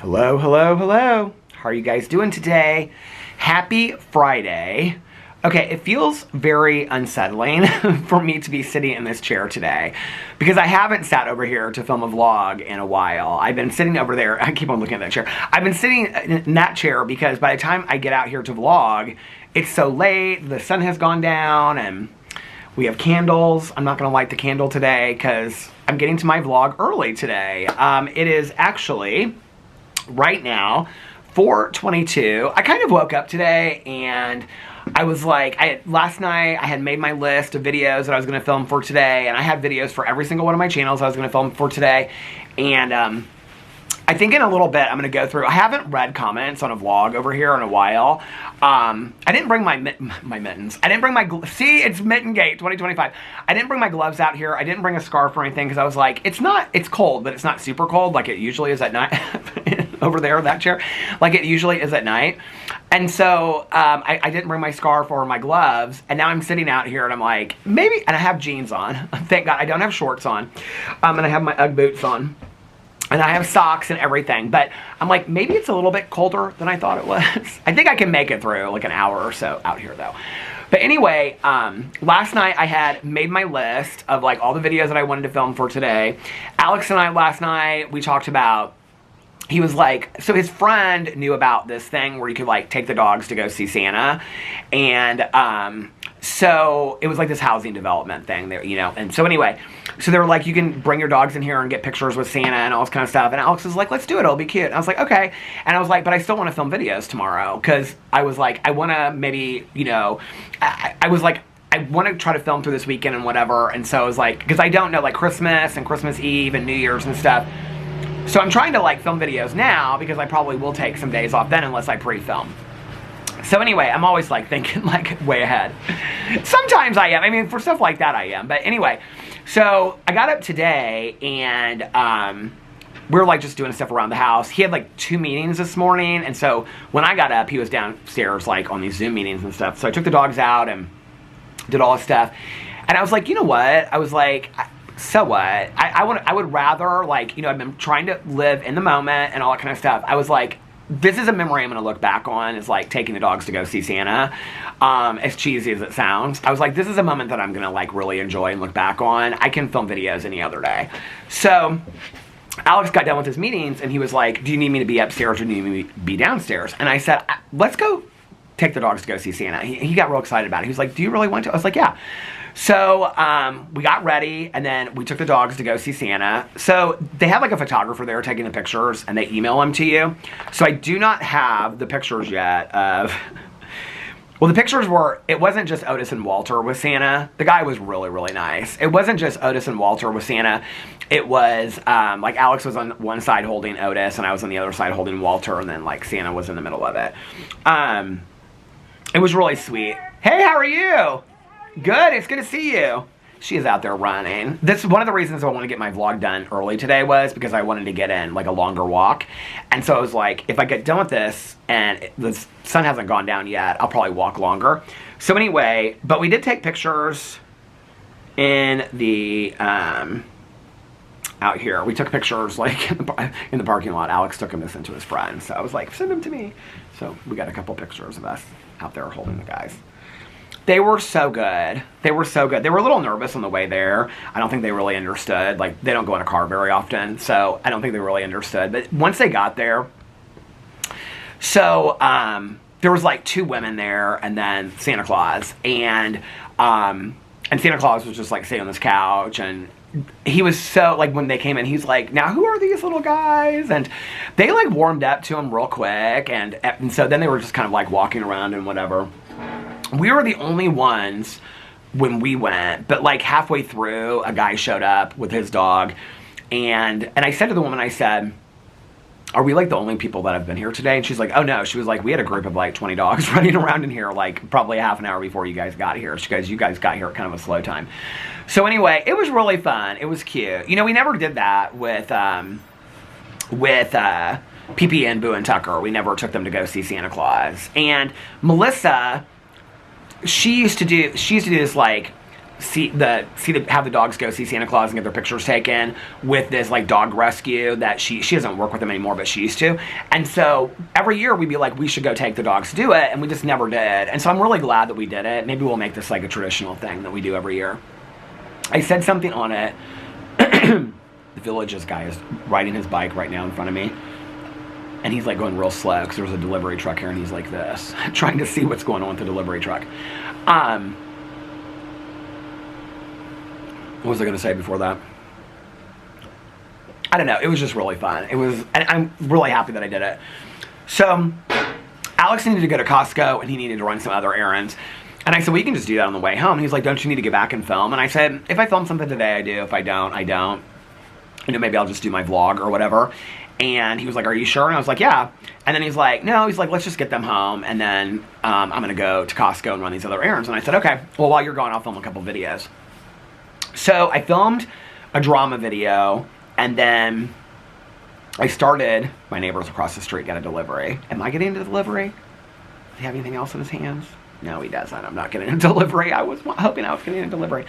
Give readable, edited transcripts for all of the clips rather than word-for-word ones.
Hello, hello, hello. How are you guys doing today? Happy Friday. Okay, it feels very unsettling for me to be sitting in this chair today because I haven't sat over here to film a vlog in a while. I've been sitting over there. I keep on looking at that chair. I've been sitting in that chair because by the time I get out here to vlog, it's so late, the sun has gone down, and we have candles. I'm not going to light the candle today because I'm getting to my vlog early today. It is actually right now 4:22. I kind of woke up today and I was like, last night I had made my list of videos that I was going to film for today, and I had videos for every single one of my channels I was going to film for today. And I think in a little bit I'm going to go through. I haven't read comments on a vlog over here in a while. I didn't bring my mittens. I didn't bring my, see, it's Mitten Gate 2025. I didn't bring my gloves out here. I didn't bring a scarf or anything because I was like, it's cold, but it's not super cold like it usually is at night. Over there, that chair, like it usually is at night. And so I didn't bring my scarf or my gloves, and now I'm sitting out here and I'm like, maybe, and I have jeans on. Thank God I don't have shorts on. And I have my Ugg boots on. And I have socks and everything, but I'm like, maybe it's a little bit colder than I thought it was. I think I can make it through like an hour or so out here though. But anyway, last night I had made my list of like all the videos that I wanted to film for today. Alex and I last night, we talked about, he was like, so his friend knew about this thing where you could like take the dogs to go see Santa. And so it was like this housing development thing there, you know. And so anyway, so they were like, you can bring your dogs in here and get pictures with Santa and all this kind of stuff. And Alex was like, let's do it, it'll be cute. And I was like, okay. And I was like, but I still want to film videos tomorrow. Because I was like, I want to maybe, you know, I was like, I want to try to film through this weekend and whatever. And so I was like, because I don't know, like Christmas and Christmas Eve and New Year's and stuff. So I'm trying to like film videos now because I probably will take some days off then unless I pre-film. So anyway, I'm always like thinking like way ahead. Sometimes I am. I mean, for stuff like that I am. But anyway, so I got up today and we were like just doing stuff around the house. He had like 2 meetings this morning. And so when I got up, he was downstairs like on these Zoom meetings and stuff. So I took the dogs out and did all this stuff. And I was like, you know what? I was like, so what? I would rather, like, you know, I've been trying to live in the moment and all that kind of stuff. I was like, this is a memory I'm going to look back on, is like taking the dogs to go see Santa. As cheesy as it sounds. I was like, this is a moment that I'm going to like really enjoy and look back on. I can film videos any other day. So Alex got done with his meetings and he was like, do you need me to be upstairs or do you need me to be downstairs? And I said, let's go take the dogs to go see Santa. He got real excited about it. He was like, do you really want to? I was like, yeah. So we got ready and then we took the dogs to go see Santa. So they have like a photographer there taking the pictures and they email them to you. So I do not have the pictures yet of, well, the pictures were, it wasn't just Otis and Walter with Santa. The guy was really, really nice. It wasn't just Otis and Walter with Santa. It was like Alex was on one side holding Otis and I was on the other side holding Walter, and then like Santa was in the middle of it. It was really sweet. Hey, how are you? Good, it's good to see you. She is out there running. This is one of the reasons I want to get my vlog done early today, was because I wanted to get in like a longer walk. And so I was like, if I get done with this and the sun hasn't gone down yet, I'll probably walk longer. So anyway, but we did take pictures in the, out here. We took pictures like in the parking lot. Alex took them to send to his friend. So I was like, send them to me. So we got a couple pictures of us out there holding the guys. They were so good. They were so good. They were a little nervous on the way there. I don't think they really understood. Like, they don't go in a car very often, so I don't think they really understood. But once they got there, so there was like 2 women there and then Santa Claus. And Santa Claus was just like sitting on this couch, and he was so, like, when they came in, he's like, now who are these little guys? And they like warmed up to him real quick. And so then they were just kind of like walking around and whatever. We were the only ones when we went, but like halfway through, a guy showed up with his dog, and I said to the woman, I said, are we like the only people that have been here today? And she's like, oh no. She was like, we had a group of like 20 dogs running around in here like probably a half an hour before you guys got here. She goes, you guys got here at kind of a slow time. So anyway, it was really fun. It was cute. You know, we never did that with PP and Boo and Tucker. We never took them to go see Santa Claus. And Melissa, she used to do this like have the dogs go see Santa Claus and get their pictures taken with this like dog rescue that she doesn't work with them anymore, but she used to. And so every year we'd be like, we should go take the dogs to do it, and we just never did. And so I'm really glad that we did it. Maybe we'll make this like a traditional thing that we do every year. I said something on it. The Villages guy is riding his bike right now in front of me, and he's like going real slow because there's a delivery truck here, and he's like this, trying to see what's going on with the delivery truck. What was I going to say before that? I don't know. It was just really fun. And I'm really happy that I did it. So Alex needed to go to Costco, and he needed to run some other errands. And I said, well, you can just do that on the way home. And he's like, don't you need to get back and film? And I said, if I film something today, I do. If I don't, I don't. You know, maybe I'll just do my vlog or whatever. And he was like, are you sure? And I was like, yeah. And then he's like, no. He's like, let's just get them home. And then I'm going to go to Costco and run these other errands. And I said, okay. Well, while you're gone, I'll film a couple videos. So I filmed a drama video. And then I started, my neighbors across the street got a delivery. Am I getting a delivery? Does he have anything else in his hands? No, he doesn't. I'm not getting a delivery. I was hoping I was getting a delivery.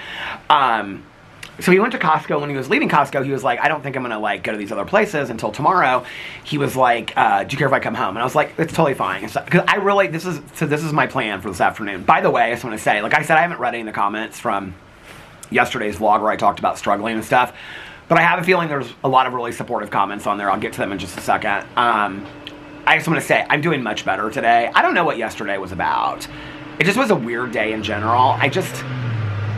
So he went to Costco. When he was leaving Costco, he was like, I don't think I'm going to like go to these other places until tomorrow. He was like, do you care if I come home? And I was like, it's totally fine. Because I really, this is my plan for this afternoon. By the way, I just want to say, like I said, I haven't read any of the comments from yesterday's vlog where I talked about struggling and stuff. But I have a feeling there's a lot of really supportive comments on there. I'll get to them in just a second. I just want to say, I'm doing much better today. I don't know what yesterday was about. It just was a weird day in general.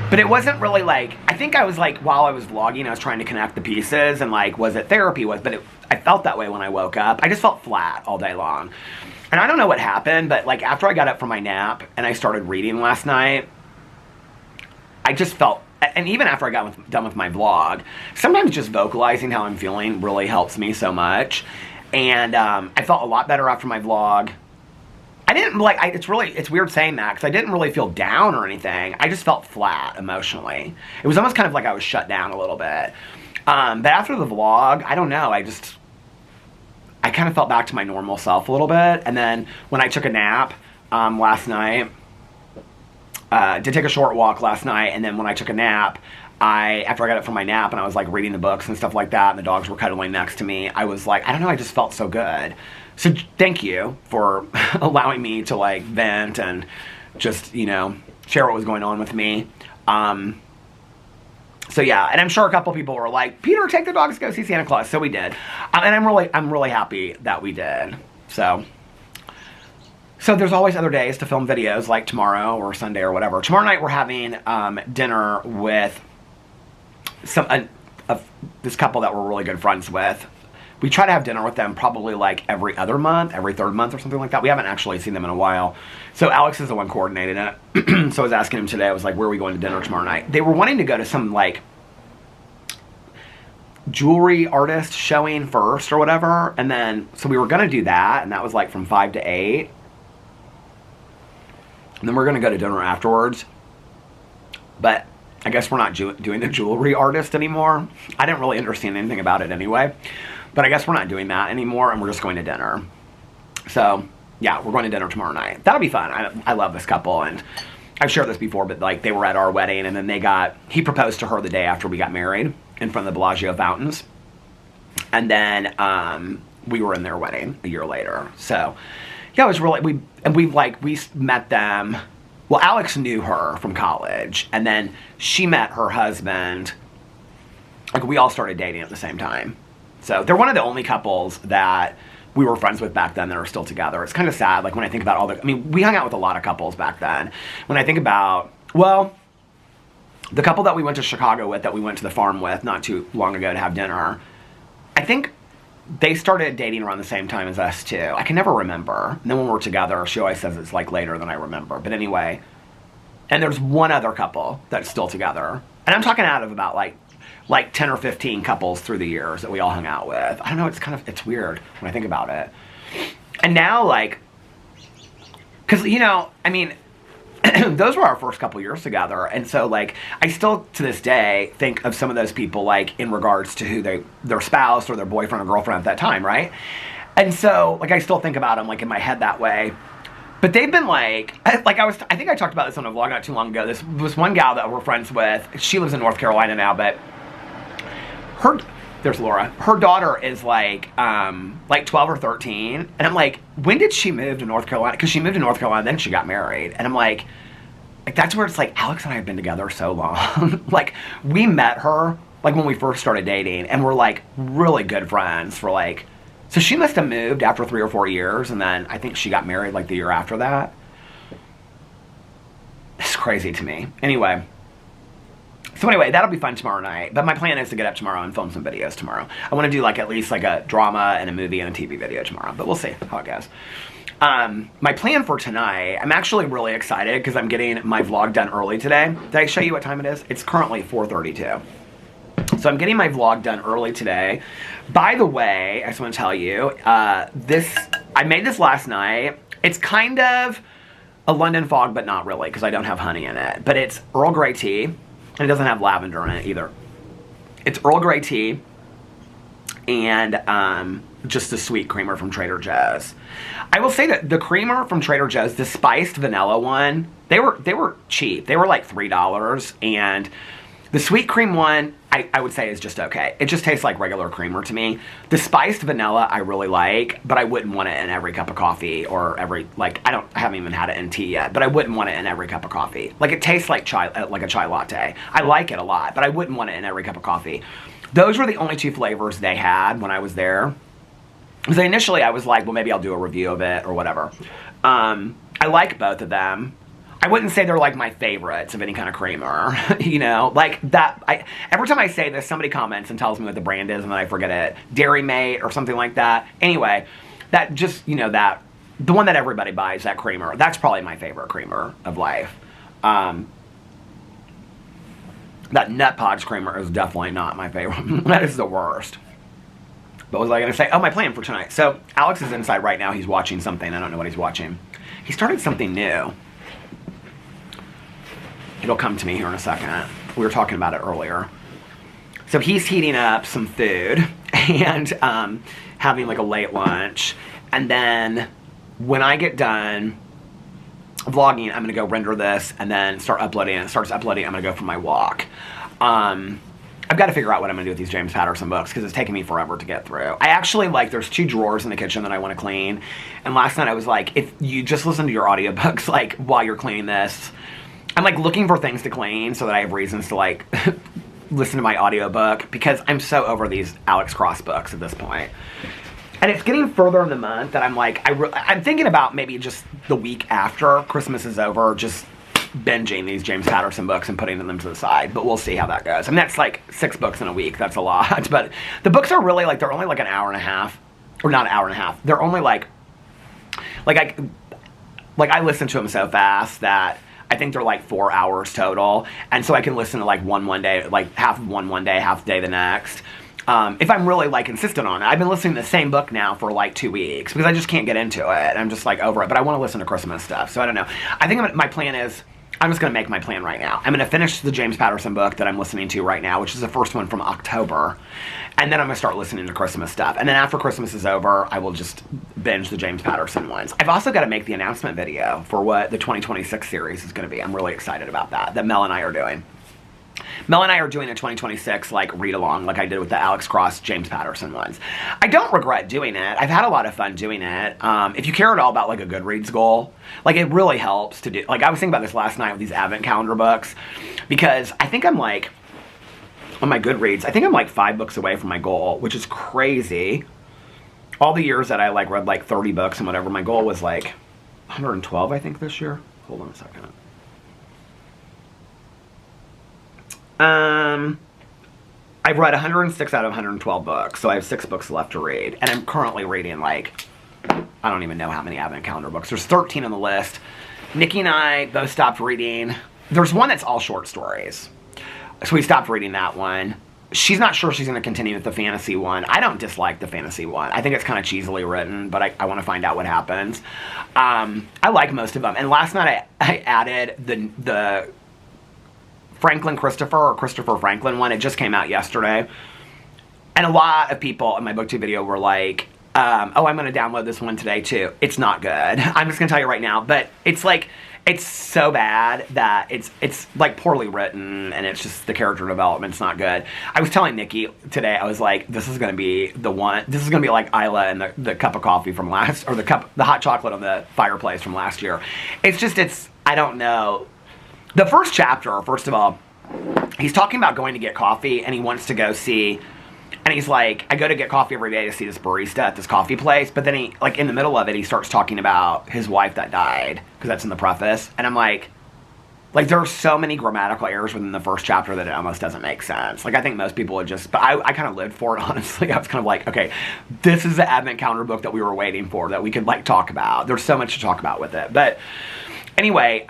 But it wasn't really like, I think I was like, while I was vlogging, I was trying to connect the pieces and like, was it therapy? I felt that way when I woke up. I just felt flat all day long. And I don't know what happened, but like after I got up from my nap and I started reading last night, I just felt, and even after I got done with my vlog, sometimes just vocalizing how I'm feeling really helps me so much. And I felt a lot better after my vlog. I didn't like, it's weird saying that because I didn't really feel down or anything. I just felt flat emotionally. It was almost kind of like I was shut down a little bit. But after the vlog, I don't know, I kind of felt back to my normal self a little bit. And then when I took a nap last night, did take a short walk last night, and then when I took a nap, after I got up from my nap and I was like reading the books and stuff like that, and the dogs were cuddling next to me, I was like, I don't know, I just felt so good. So thank you for allowing me to like vent and just, you know, share what was going on with me. So yeah, and I'm sure a couple people were like, Peter, take the dogs to go see Santa Claus. So we did. And I'm really happy that we did. So there's always other days to film videos, like tomorrow or Sunday or whatever. Tomorrow night we're having dinner with this couple that we're really good friends with. We try to have dinner with them probably like every other month, every third month or something like that. We haven't actually seen them in a while. So Alex is the one coordinating it. So I was asking him today, I was like, where are we going to dinner tomorrow night? They were wanting to go to some like jewelry artist showing first or whatever. And then, so we were going to do that. And that was like from 5 to 8. And then we're going to go to dinner afterwards. But I guess we're not doing the jewelry artist anymore. I didn't really understand anything about it anyway. But I guess we're not doing that anymore, and we're just going to dinner. So, yeah, we're going to dinner tomorrow night. That'll be fun. I love this couple, and I've shared this before, but like they were at our wedding, and then he proposed to her the day after we got married in front of the Bellagio fountains. And then we were in their wedding a year later. So, yeah, it was really, we met them. Well, Alex knew her from college, and then she met her husband. Like, we all started dating at the same time. So they're one of the only couples that we were friends with back then that are still together. It's kind of sad, like when I think about we hung out with a lot of couples back then. When I think about, well, the couple that we went to Chicago with, that we went to the farm with not too long ago to have dinner, I think they started dating around the same time as us too. I can never remember. And then when we're together, she always says it's like later than I remember. But anyway, and there's one other couple that's still together. And I'm talking out of about like 10 or 15 couples through the years that we all hung out with. I don't know, it's weird when I think about it. And now, like, because, you know, I mean, those were our first couple years together. And so, like, I still, to this day, think of some of those people, like, in regards to who their spouse or their boyfriend or girlfriend at that time, right? And so, like, I still think about them, like, in my head that way. But they've been I think I talked about this on a vlog not too long ago. This was one gal that we're friends with. She lives in North Carolina now, but there's Laura. Her daughter is like 12 or 13. And I'm like, when did she move to North Carolina? Because she moved to North Carolina, then she got married. And I'm like that's where it's like, Alex and I have been together so long. Like, we met her, like, when we first started dating, and we're, like, really good friends for, like, so she must have moved after 3 or 4 years, and then I think she got married, like, the year after that. It's crazy to me. Anyway. So anyway, that'll be fun tomorrow night. But my plan is to get up tomorrow and film some videos tomorrow. I want to do, like, at least, like, a drama and a movie and a TV video tomorrow. But we'll see how it goes. My plan for tonight, I'm actually really excited because I'm getting my vlog done early today. Did I show you what time it is? It's currently 4:32. So I'm getting my vlog done early today. By the way, I just want to tell you, I made this last night. It's kind of a London fog, but not really because I don't have honey in it. But it's Earl Grey tea, and it doesn't have lavender in it either. It's Earl Grey tea and just the sweet creamer from Trader Joe's. I will say that the creamer from Trader Joe's, the spiced vanilla one, they were cheap. They were like $3, and the sweet cream one, I would say is just okay. It just tastes like regular creamer to me. The spiced vanilla I really like, but I wouldn't want it in every cup of coffee or every, like, I haven't even had it in tea yet, but I wouldn't want it in every cup of coffee. Like, it tastes like a chai latte. I like it a lot, but I wouldn't want it in every cup of coffee. Those were the only two flavors they had when I was there. Because initially I was like, well, maybe I'll do a review of it or whatever. I like both of them. I wouldn't say they're like my favorites of any kind of creamer, you know, like that. Every time I say this, somebody comments and tells me what the brand is and then I forget it. Dairy Mate or something like that. Anyway, that just, you know, the one that everybody buys, that creamer, that's probably my favorite creamer of life. That Nut Pods creamer is definitely not my favorite. That is the worst. But what was I going to say? Oh, my plan for tonight. So Alex is inside right now. He's watching something. I don't know what he's watching. He started something new. It'll come to me here in a second. We were talking about it earlier. So he's heating up some food and having like a late lunch. And then when I get done vlogging, I'm going to go render this and then start uploading. And it starts uploading, I'm going to go for my walk. I've got to figure out what I'm going to do with these James Patterson books because it's taking me forever to get through. I actually, like, there's 2 drawers in the kitchen that I want to clean. And last night I was like, if you just listen to your audiobooks, like, while you're cleaning this, I'm, like, looking for things to clean so that I have reasons to, like, listen to my audiobook because I'm so over these Alex Cross books at this point. And it's getting further in the month that I'm like, I'm thinking about maybe just the week after Christmas is over, just binging these James Patterson books and putting them to the side, but we'll see how that goes. I mean, that's like 6 books in a week. That's a lot, but the books are really like, they're only like an hour and a half, or not an hour and a half. They're only like I listen to them so fast that I think they're like 4 hours total. And so I can listen to like one day, like half of one day, half the day the next. If I'm really like insistent on it. I've been listening to the same book now for like 2 weeks because I just can't get into it. I'm just like over it, but I want to listen to Christmas stuff. So I don't know. I think my plan is, I'm just going to make my plan right now. I'm going to finish the James Patterson book that I'm listening to right now, which is the first one from October. And then I'm going to start listening to Christmas stuff. And then after Christmas is over, I will just binge the James Patterson ones. I've also got to make the announcement video for what the 2026 series is going to be. I'm really excited about that Mel and I are doing. Mel and I are doing a 2026 like read-along like I did with the Alex Cross James Patterson ones. I don't regret doing it. I've had a lot of fun doing it. If you care at all about like a Goodreads goal, like it really helps to do. Like I was thinking about this last night with these advent calendar books because I think I'm like, on my Goodreads, I think I'm like 5 books away from my goal, which is crazy. All the years that I like read like 30 books and whatever, my goal was like 112 I think this year. Hold on a second. I've read 106 out of 112 books, so I have 6 books left to read. And I'm currently reading, like, I don't even know how many advent calendar books. There's 13 on the list. Nikki and I both stopped reading. There's one that's all short stories. So we stopped reading that one. She's not sure she's going to continue with the fantasy one. I don't dislike the fantasy one. I think it's kind of cheesily written, but I want to find out what happens. I like most of them. And last night I added the Franklin Christopher or Christopher Franklin one. It just came out yesterday. And a lot of people in my booktube video were like, Oh, I'm going to download this one today too. It's not good. I'm just going to tell you right now. But it's like, it's so bad that it's like poorly written, and it's just the character development's not good. I was telling Nikki today, I was like, this is going to be the one. This is going to be like Isla and the cup of coffee from last, or the hot chocolate on the fireplace from last year. It's I don't know. The first chapter, first of all, he's talking about going to get coffee, and he wants to go see. And he's like, I go to get coffee every day to see this barista at this coffee place. But then he, like, in the middle of it, he starts talking about his wife that died, because that's in the preface. And I'm like, there are so many grammatical errors within the first chapter that it almost doesn't make sense. Like, I think most people would just, but I kind of lived for it, honestly. I was kind of like, okay, this is the Advent Calendar book that we were waiting for, that we could, like, talk about. There's so much to talk about with it. But anyway,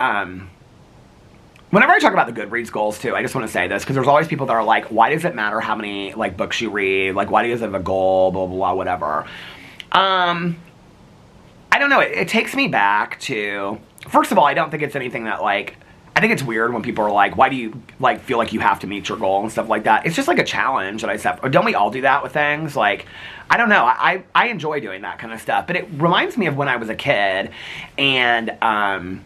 whenever I talk about the Goodreads goals, too, I just want to say this, because there's always people that are like, why does it matter how many, like, books you read? Like, why does it have a goal? Blah, blah, blah, whatever. I don't know. It takes me back to, first of all, I don't think it's anything that, like, I think it's weird when people are like, why do you, like, feel like you have to meet your goal and stuff like that? It's just, like, a challenge that I set. Or don't we all do that with things? Like, I don't know. I enjoy doing that kind of stuff. But it reminds me of when I was a kid, and,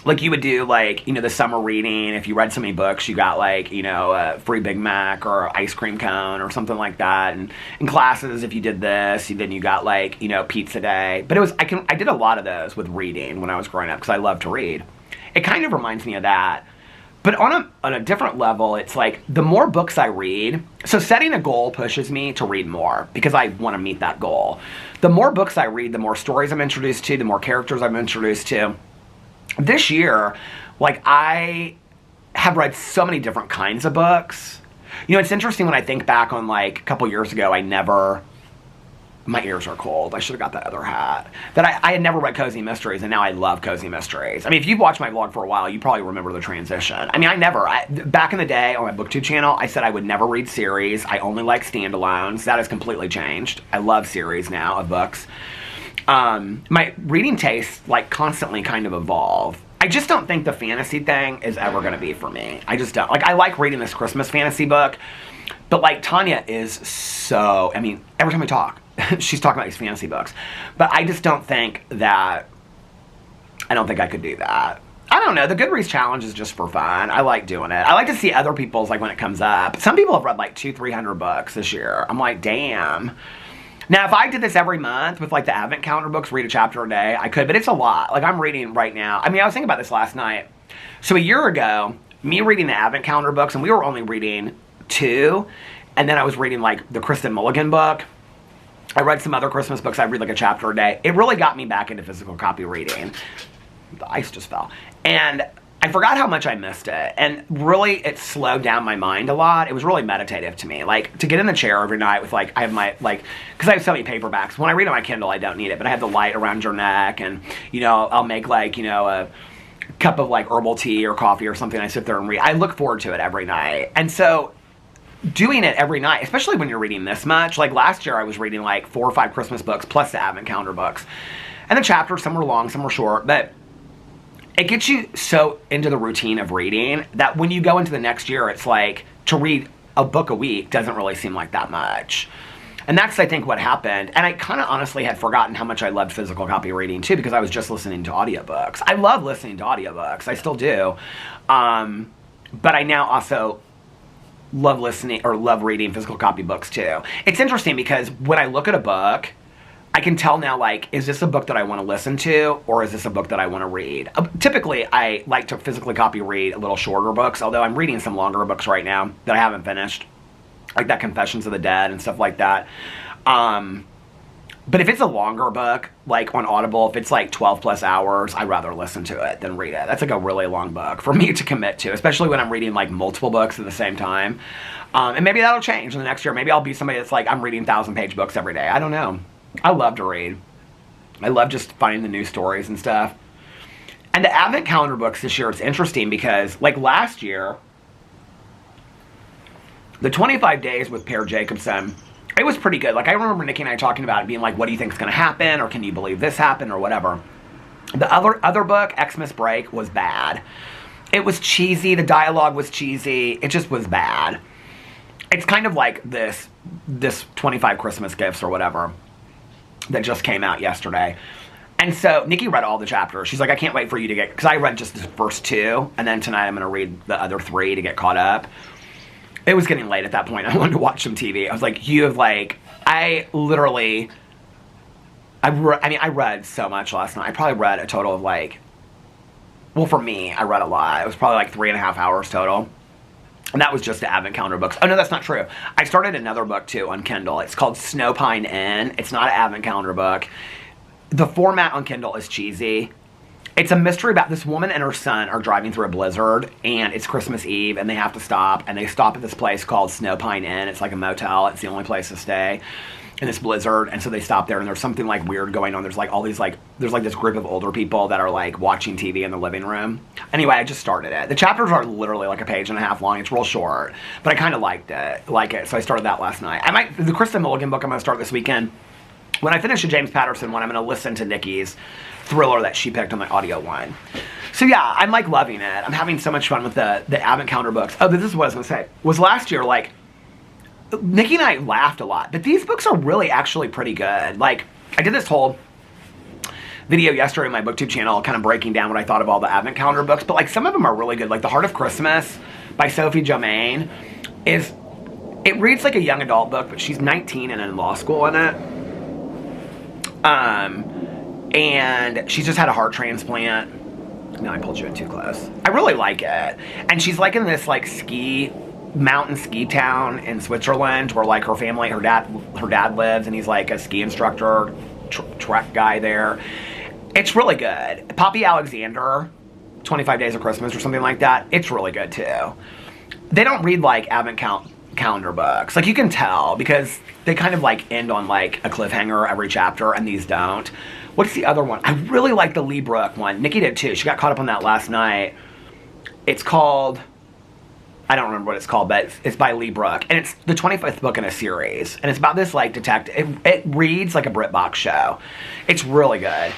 like, you would do, like, you know, the summer reading. If you read so many books, you got, like, you know, a free Big Mac or ice cream cone or something like that. And in classes, if you did this, then you got, like, you know, pizza day. But it was, I did a lot of those with reading when I was growing up, because I love to read. It kind of reminds me of that. But on a different level, it's like, the more books I read, so setting a goal pushes me to read more, because I want to meet that goal. The more books I read, the more stories I'm introduced to, the more characters I'm introduced to. This year, like, I have read so many different kinds of books. You know, it's interesting when I think back on, like, a couple years ago, my ears are cold. I should have got that other hat. That I had never read cozy mysteries, and now I love cozy mysteries. I mean, if you've watched my vlog for a while, you probably remember the transition. I mean, back in the day on my booktube channel, I said I would never read series. I only like standalones. That has completely changed. I love series now of books. My reading tastes, like, constantly kind of evolve. I just don't think the fantasy thing is ever going to be for me. I just don't. Like, I like reading this Christmas fantasy book, but, like, Tanya is so, I mean, every time we talk, she's talking about these fantasy books. But I just don't think that, I don't think I could do that. I don't know. The Goodreads challenge is just for fun. I like doing it. I like to see other people's, like, when it comes up. Some people have read, like, 200-300 books this year. I'm like, damn. Now, if I did this every month with, like, the Advent Calendar books, read a chapter a day, I could, but it's a lot. Like, I'm reading right now. I mean, I was thinking about this last night. So a year ago, me reading the Advent Calendar books, and we were only reading 2, and then I was reading, like, the Kristen Mulligan book. I read some other Christmas books. I read, like, a chapter a day. It really got me back into physical copy reading. The ice just fell. And I forgot how much I missed it, and really, it slowed down my mind a lot. It was really meditative to me. Like, to get in the chair every night with, like, I have my, like, because I have so many paperbacks. When I read on my Kindle, I don't need it, but I have the light around your neck, and, you know, I'll make, like, you know, a cup of, like, herbal tea or coffee or something. I sit there and read. I look forward to it every night. And so, doing it every night, especially when you're reading this much, like, last year I was reading, like, 4 or 5 Christmas books, plus the Advent Calendar books. And the chapters, some were long, some were short, but it gets you so into the routine of reading that when you go into the next year, it's like, to read a book a week doesn't really seem like that much. And that's, I think, what happened. And I kind of honestly had forgotten how much I loved physical copy reading, too, because I was just listening to audiobooks. I love listening to audiobooks. I still do. But I now also love listening, or love reading physical copy books, too. It's interesting because when I look at a book, I can tell now, like, is this a book that I want to listen to, or is this a book that I want to read? Typically, I like to physically copy read a little shorter books, although I'm reading some longer books right now that I haven't finished, like that Confessions of the Dead and stuff like that. But if it's a longer book, like on Audible, if it's like 12 plus hours, I'd rather listen to it than read it. That's like a really long book for me to commit to, especially when I'm reading like multiple books at the same time. And maybe that'll change in the next year. Maybe I'll be somebody that's like, I'm reading 1,000-page books every day. I don't know. I love to read. I love just finding the new stories and stuff. And the Advent Calendar books this year, it's interesting because, like last year, the 25 Days with Per Jacobson, it was pretty good. Like, I remember Nikki and I talking about it, being like, what do you think is going to happen? Or can you believe this happened? Or whatever. The other book, Xmas Break, was bad. It was cheesy. The dialogue was cheesy. It just was bad. It's kind of like this 25 Christmas Gifts or whatever. that just came out yesterday. And so Nikki read all the chapters. She's like, I can't wait for you to get, because I read just the first 2, and then tonight I'm going to read the other 3 to get caught up. It was getting late at that point. I wanted to watch some TV. I was like, you have like, I read so much last night. I probably read a total of like, well, for me, I read a lot. It was probably like 3.5 hours total. And that was just the Advent Calendar books. Oh, no, that's not true. I started another book, too, on Kindle. It's called Snowpine Inn. It's not an Advent Calendar book. The format on Kindle is cheesy. It's a mystery about this woman and her son are driving through a blizzard, and it's Christmas Eve, and they have to stop. And they stop at this place called Snowpine Inn. It's like a motel. It's the only place to stay in this blizzard. And so they stop there, and there's something like weird going on. There's like all these like, there's like this group of older people that are like watching TV in the living room. Anyway, I just started it. The chapters are literally like a page and a half long. It's real short, but I kind of liked it, So I started that last night. The Kristen Milligan book I'm going to start this weekend. When I finish the James Patterson one, I'm going to listen to Nikki's thriller that she picked on my audio one. So yeah, I'm like loving it. I'm having so much fun with the Advent Calendar books. Oh, this is what I was going to say. Was last year, like, Nikki and I laughed a lot, but these books are really actually pretty good. Like, I did this whole video yesterday on my BookTube channel kind of breaking down what I thought of all the Advent Calendar books, but like some of them are really good. Like The Heart of Christmas by Sophie Jomain it reads like a young adult book, but she's 19 and in law school in it. And she's just had a heart transplant. No, I pulled you in too close. I really like it. And she's like in this like mountain ski town in Switzerland where like her family, her dad lives, and he's like a ski instructor, trek guy there. It's really good. Poppy Alexander, 25 Days of Christmas or something like that. It's really good too. They don't read like Advent calendar books. Like you can tell because they kind of like end on like a cliffhanger every chapter, and these don't. What's the other one? I really like the Lee Brook one. Nikki did too. She got caught up on that last night. It's called, I don't remember what it's called, but it's by Lee Brook. And it's the 25th book in a series. And it's about this like detective. It reads like a BritBox show. It's really good.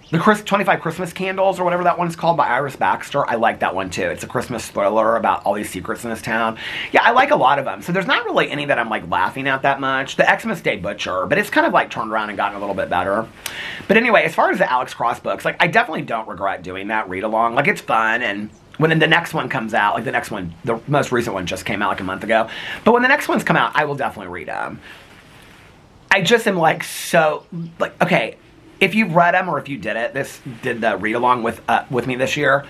The 25 Christmas Candles or whatever that one's called by Iris Baxter. I like that one too. It's a Christmas thriller about all these secrets in this town. Yeah, I like a lot of them. So there's not really any that I'm like laughing at that much. The Xmas Day Butcher, but it's kind of like turned around and gotten a little bit better. But anyway, as far as the Alex Cross books, like I definitely don't regret doing that read along. Like it's fun, and when the next one comes out, like the next one, the most recent one just came out like a month ago. But when the next ones come out, I will definitely read them. I just am like so like okay. If you've read them or if you did the read along with me this year,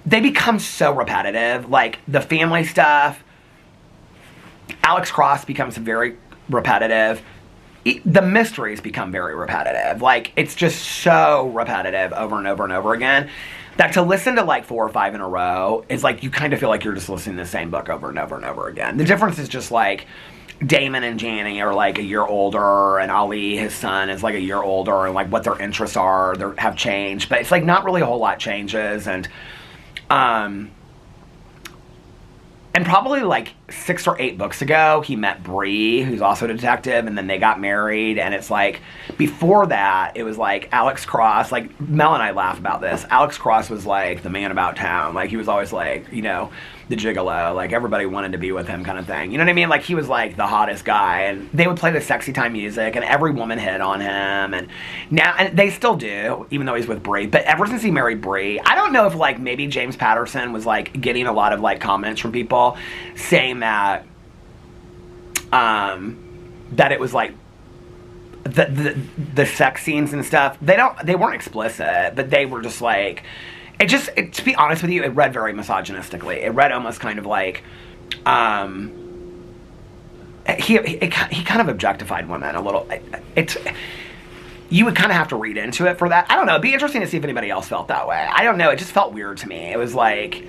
they become so repetitive. Like the family stuff, Alex Cross becomes very repetitive. The mysteries become very repetitive. Like it's just so repetitive over and over and over again that to listen to like 4 or 5 in a row is like you kind of feel like you're just listening to the same book over and over and over again. The difference is just like Damon and Janie are like a year older, and Ali, his son, is like a year older, and like what their interests are have changed, but it's like not really a whole lot changes, and probably like 6 or 8 books ago, he met Bree, who's also a detective, and then they got married, and it's like, before that, it was like Alex Cross, like, Mel and I laugh about this, Alex Cross was like the man about town, like, he was always like, you know, the gigolo, like, everybody wanted to be with him kind of thing, you know what I mean, like, he was like the hottest guy, and they would play the sexy time music, and every woman hit on him, and now, and they still do, even though he's with Bree, but ever since he married Bree, I don't know if, like, maybe James Patterson was, like, getting a lot of, like, comments from people saying that that it was, like, the sex scenes and stuff, they weren't explicit, but they were just, like, to be honest with you, it read very misogynistically. It read almost kind of like, he kind of objectified women a little. You would kind of have to read into it for that. I don't know. It'd be interesting to see if anybody else felt that way. I don't know. It just felt weird to me. It was like,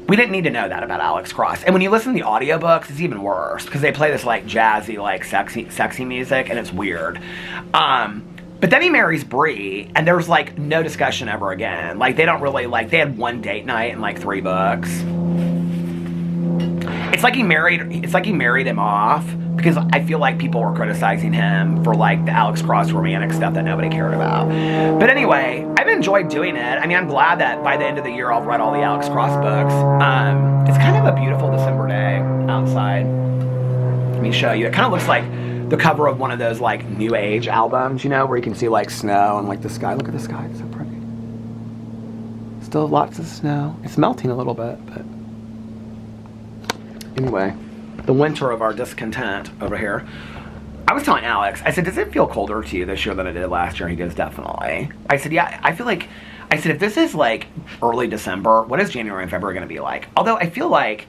we didn't need to know that about Alex Cross. And when you listen to the audiobooks, it's even worse because they play this like jazzy, like sexy music, and it's weird. But then he marries Bree, and there's, like, no discussion ever again. Like, they don't really, like, they had one date night and, like, 3 books. It's like he married him off, because I feel like people were criticizing him for, like, the Alex Cross romantic stuff that nobody cared about. But anyway, I've enjoyed doing it. I mean, I'm glad that by the end of the year I'll read all the Alex Cross books. It's kind of a beautiful December day outside. Let me show you. It kind of looks like the cover of one of those like new age albums, you know, where you can see like snow and like the sky. Look at the sky, it's so pretty. Still lots of snow. It's melting a little bit, but anyway, the winter of our discontent over here. I was telling Alex, I said, does it feel colder to you this year than it did last year? He goes, definitely. I said, yeah, I feel like, I said, if this is like early December, what is January and February going to be like? Although I feel like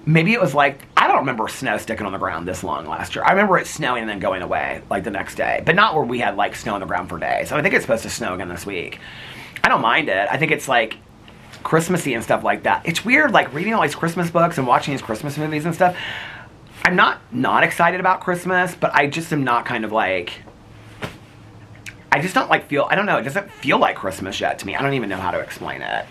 maybe it was like, I don't remember snow sticking on the ground this long last year. I remember it snowing and then going away like the next day, but not where we had like snow on the ground for days. So I think it's supposed to snow again this week. I don't mind it. I think it's like Christmassy and stuff like that. It's weird like reading all these Christmas books and watching these Christmas movies and stuff. I'm not excited about Christmas, but I just am not kind of like, I just don't like feel, I don't know, it doesn't feel like Christmas yet to me. I don't even know how to explain it.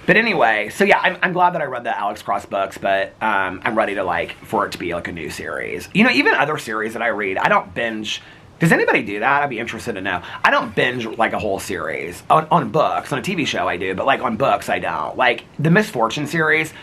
But anyway, so yeah, I'm glad that I read the Alex Cross books, but I'm ready to like, for it to be like a new series. You know, even other series that I read, I don't binge. Does anybody do that? I'd be interested to know. I don't binge like a whole series. On books, on a TV show I do, but like on books I don't. Like the Misfortune series,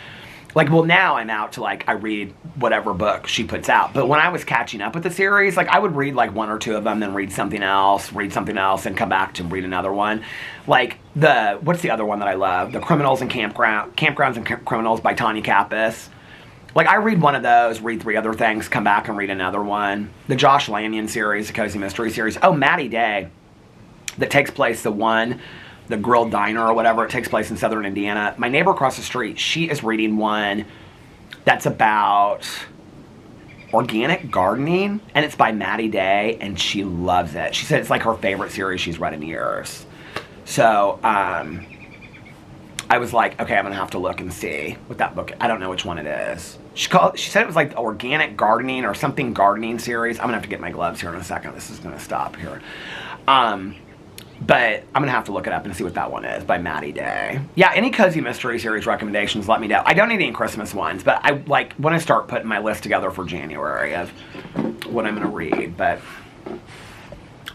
like, well, now I'm out to, like, I read whatever book she puts out. But when I was catching up with the series, like, I would read, like, one or two of them, then read something else, and come back to read another one. Like, what's the other one that I love? The Criminals and Campgrounds and Criminals by Tanya Kappas. Like, I read one of those, read three other things, come back and read another one. The Josh Lanyon series, the Cozy Mystery series. Oh, Maddie Day, that takes place, the Grill Diner or whatever, it takes place in southern Indiana. My neighbor across the street, she is reading one that's about organic gardening, and it's by Maddie Day, and she loves it. She said it's like her favorite series she's read in years. So, I was like, okay, I'm gonna have to look and see what that book, I don't know which one it is. She said it was like the organic gardening or something gardening series. I'm gonna have to get my gloves here in a second. This is gonna stop here. But I'm going to have to look it up and see what that one is by Maddie Day. Yeah, any Cozy Mystery series recommendations, let me know. I don't need any Christmas ones, but I like when I start putting my list together for January of what I'm going to read. But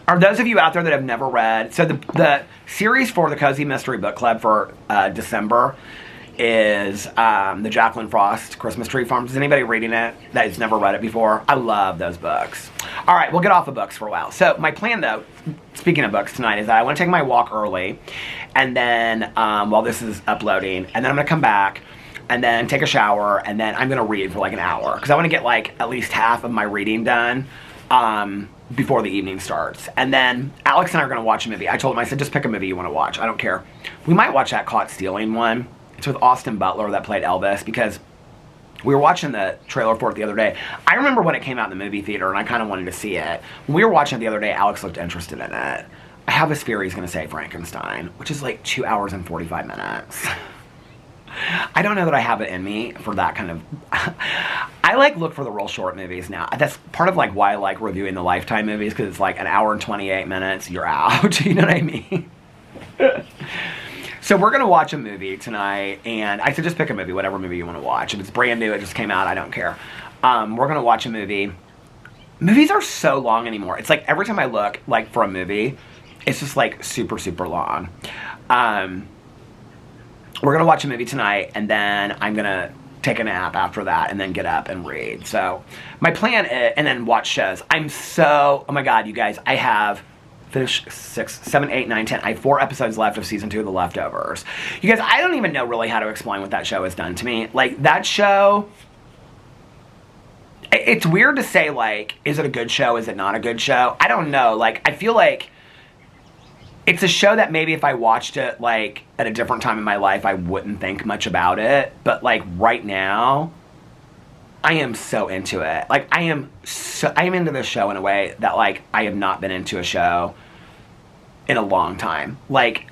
are those of you out there that have never read, so the series for the Cozy Mystery Book Club for December is the Jacqueline Frost Christmas Tree Farm. Is anybody reading it that has never read it before? I love those books. All right, we'll get off of books for a while. So my plan, though, speaking of books tonight, is that I want to take my walk early, and then while this is uploading, and then I'm going to come back, and then take a shower, and then I'm going to read for like an hour, because I want to get like at least half of my reading done before the evening starts. And then Alex and I are going to watch a movie. I told him, I said, just pick a movie you want to watch. I don't care. We might watch that Caught Stealing one. It's with Austin Butler that played Elvis, because we were watching the trailer for it the other day. I remember when it came out in the movie theater, and I kind of wanted to see it. When we were watching it the other day, Alex looked interested in it. I have this fear he's going to say Frankenstein, which is like 2 hours and 45 minutes. I don't know that I have it in me for that kind of... I like look for the real short movies now. That's part of like why I like reviewing the Lifetime movies, because it's like an hour and 28 minutes, you're out. You know what I mean? So we're going to watch a movie tonight, and I said just pick a movie, whatever movie you want to watch. If it's brand new, it just came out, I don't care. We're going to watch a movie. Movies are so long anymore. It's like every time I look like for a movie, it's just like super, super long. We're going to watch a movie tonight, and then I'm going to take a nap after that and then get up and read. So my plan is, and then watch shows. Oh my God, you guys, I have... Finish 6, 7, 8, 9, 10. I have 4 episodes left of season 2 of The Leftovers. You guys, I don't even know really how to explain what that show has done to me. Like, that show, it's weird to say, like, is it a good show? Is it not a good show? I don't know. Like, I feel like it's a show that maybe if I watched it, like, at a different time in my life, I wouldn't think much about it. But, like, right now, I am so into it. Like, I am into this show in a way that, like, I have not been into a show in a long time. Like,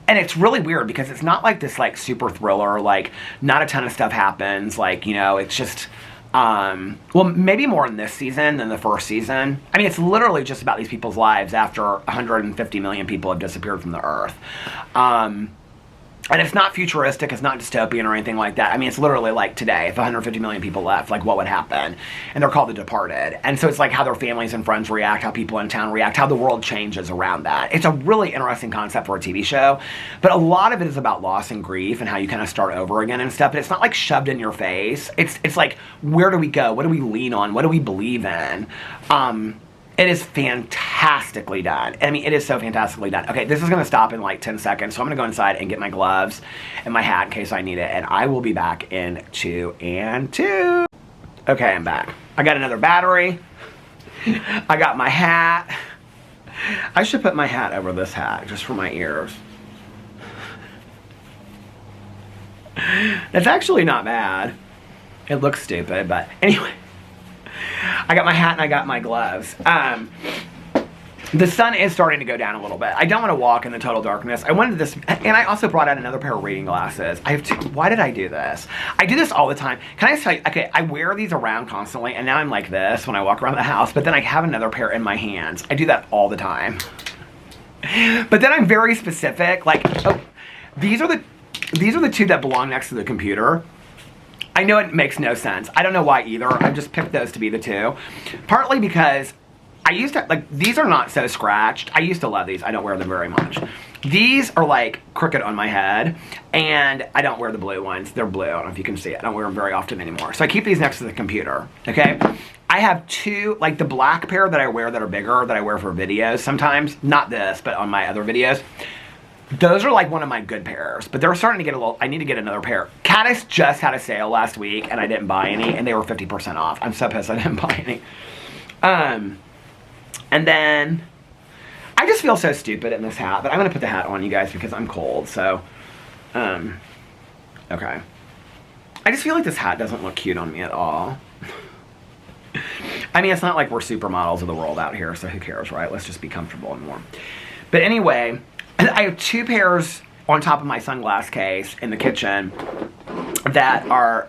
and it's really weird because it's not like this, like, super thriller, like, not a ton of stuff happens, like, you know, it's just, well, maybe more in this season than the first season. I mean, it's literally just about these people's lives after 150 million people have disappeared from the earth. And it's not futuristic, it's not dystopian or anything like that. I mean, it's literally like today, if 150 million people left, like what would happen? And they're called The Departed. And so it's like how their families and friends react, how people in town react, how the world changes around that. It's a really interesting concept for a TV show, but a lot of it is about loss and grief and how you kind of start over again and stuff, but it's not like shoved in your face. It's like, where do we go? What do we lean on? What do we believe in? It is fantastically done. I mean, it is so fantastically done. Okay, this is going to stop in like 10 seconds, so I'm going to go inside and get my gloves and my hat in case I need it, and I will be back in 2 and 2. Okay, I'm back. I got another battery. I got my hat. I should put my hat over this hat just for my ears. That's actually not bad. It looks stupid, but anyway. I got my hat and I got my gloves. The sun is starting to go down a little bit. I don't want to walk in the total darkness. I wanted this, and I also brought out another pair of reading glasses. I have two. Why did I do this? I do this all the time. Can I just tell you, okay, I wear these around constantly, and now I'm like this when I walk around the house, but then I have another pair in my hands. I do that all the time. But then I'm very specific, like, oh, these are the two that belong next to the computer. I know it makes no sense. I don't know why either. I just picked those to be the two. Partly because I used to, like, these are not so scratched. I used to love these. I don't wear them very much. These are, like, crooked on my head, and I don't wear the blue ones. They're blue. I don't know if you can see it. I don't wear them very often anymore. So I keep these next to the computer, okay? I have two, like, the black pair that I wear that are bigger, that I wear for videos sometimes. Not this, but on my other videos. Those are like one of my good pairs, but they're starting to get a little, I need to get another pair. Caddis just had a sale last week and I didn't buy any, and they were 50% off. I'm so pissed I didn't buy any. And then I just feel so stupid in this hat, but I'm gonna put the hat on, you guys, because I'm cold, so, okay. I just feel like this hat doesn't look cute on me at all. I mean, it's not like we're supermodels of the world out here, so who cares, right? Let's just be comfortable and warm. But anyway, I have two pairs on top of my sunglass case in the kitchen that are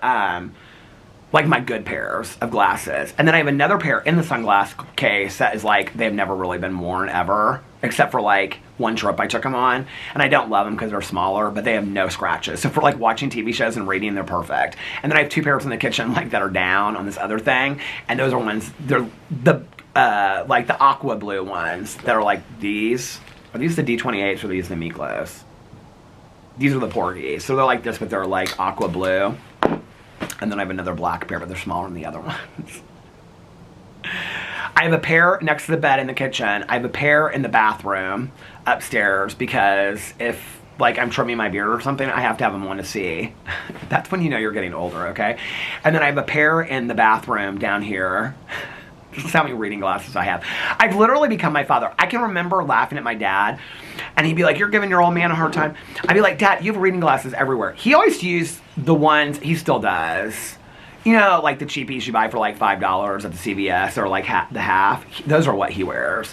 like my good pairs of glasses. And then I have another pair in the sunglass case that is like, they've never really been worn ever, except for like one trip I took them on. And I don't love them because they're smaller, but they have no scratches. So for like watching TV shows and reading, they're perfect. And then I have two pairs in the kitchen like that are down on this other thing. And those are ones, they're the like the aqua blue ones that are like these. Are these the D28s or are these the Miklos? These are the Porgies. So they're like this, but they're like aqua blue. And then I have another black pair, but they're smaller than the other ones. I have a pair next to the bed in the kitchen. I have a pair in the bathroom upstairs because if like I'm trimming my beard or something, I have to have them on to see. That's when you know you're getting older, okay? And then I have a pair in the bathroom down here. This is how many reading glasses I have. I've literally become my father. I can remember laughing at my dad, and he'd be like, "You're giving your old man a hard time." I'd be like, "Dad, you have reading glasses everywhere." He always used the ones, he still does, you know, like the cheapies you buy for like $5 at the CVS, or like the half. Those are what he wears.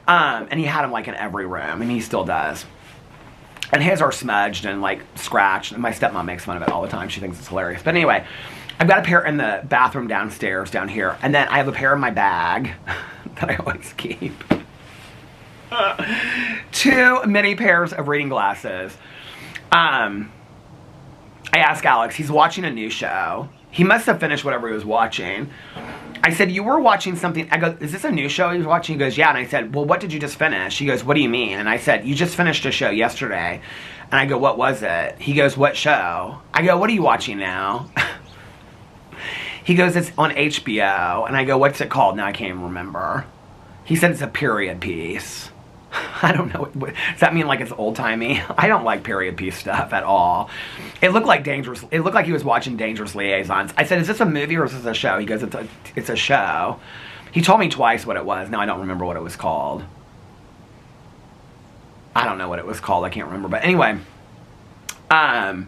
And he had them like in every room, and he still does. And his are smudged and like scratched, and my stepmom makes fun of it all the time. She thinks it's hilarious. But anyway, I've got a pair in the bathroom downstairs down here, and then I have a pair in my bag that I always keep. Two mini pairs of reading glasses. I asked Alex, he's watching a new show. He must have finished whatever he was watching. I said, "You were watching something." I go, "Is this a new show he was watching?" He goes, "Yeah." And I said, "Well, what did you just finish?" He goes, "What do you mean?" And I said, "You just finished a show yesterday." And I go, "What was it?" He goes, "What show?" I go, "What are you watching now?" He goes, "It's on HBO." And I go, "What's it called?" Now I can't even remember. He said it's a period piece. I don't know. Does that mean like it's old-timey? I don't like period piece stuff at all. It looked like dangerous. It looked like he was watching Dangerous Liaisons. I said, "Is this a movie or is this a show?" He goes, it's a show. He told me twice what it was. Now I don't remember what it was called. I don't know what it was called. I can't remember. But anyway, and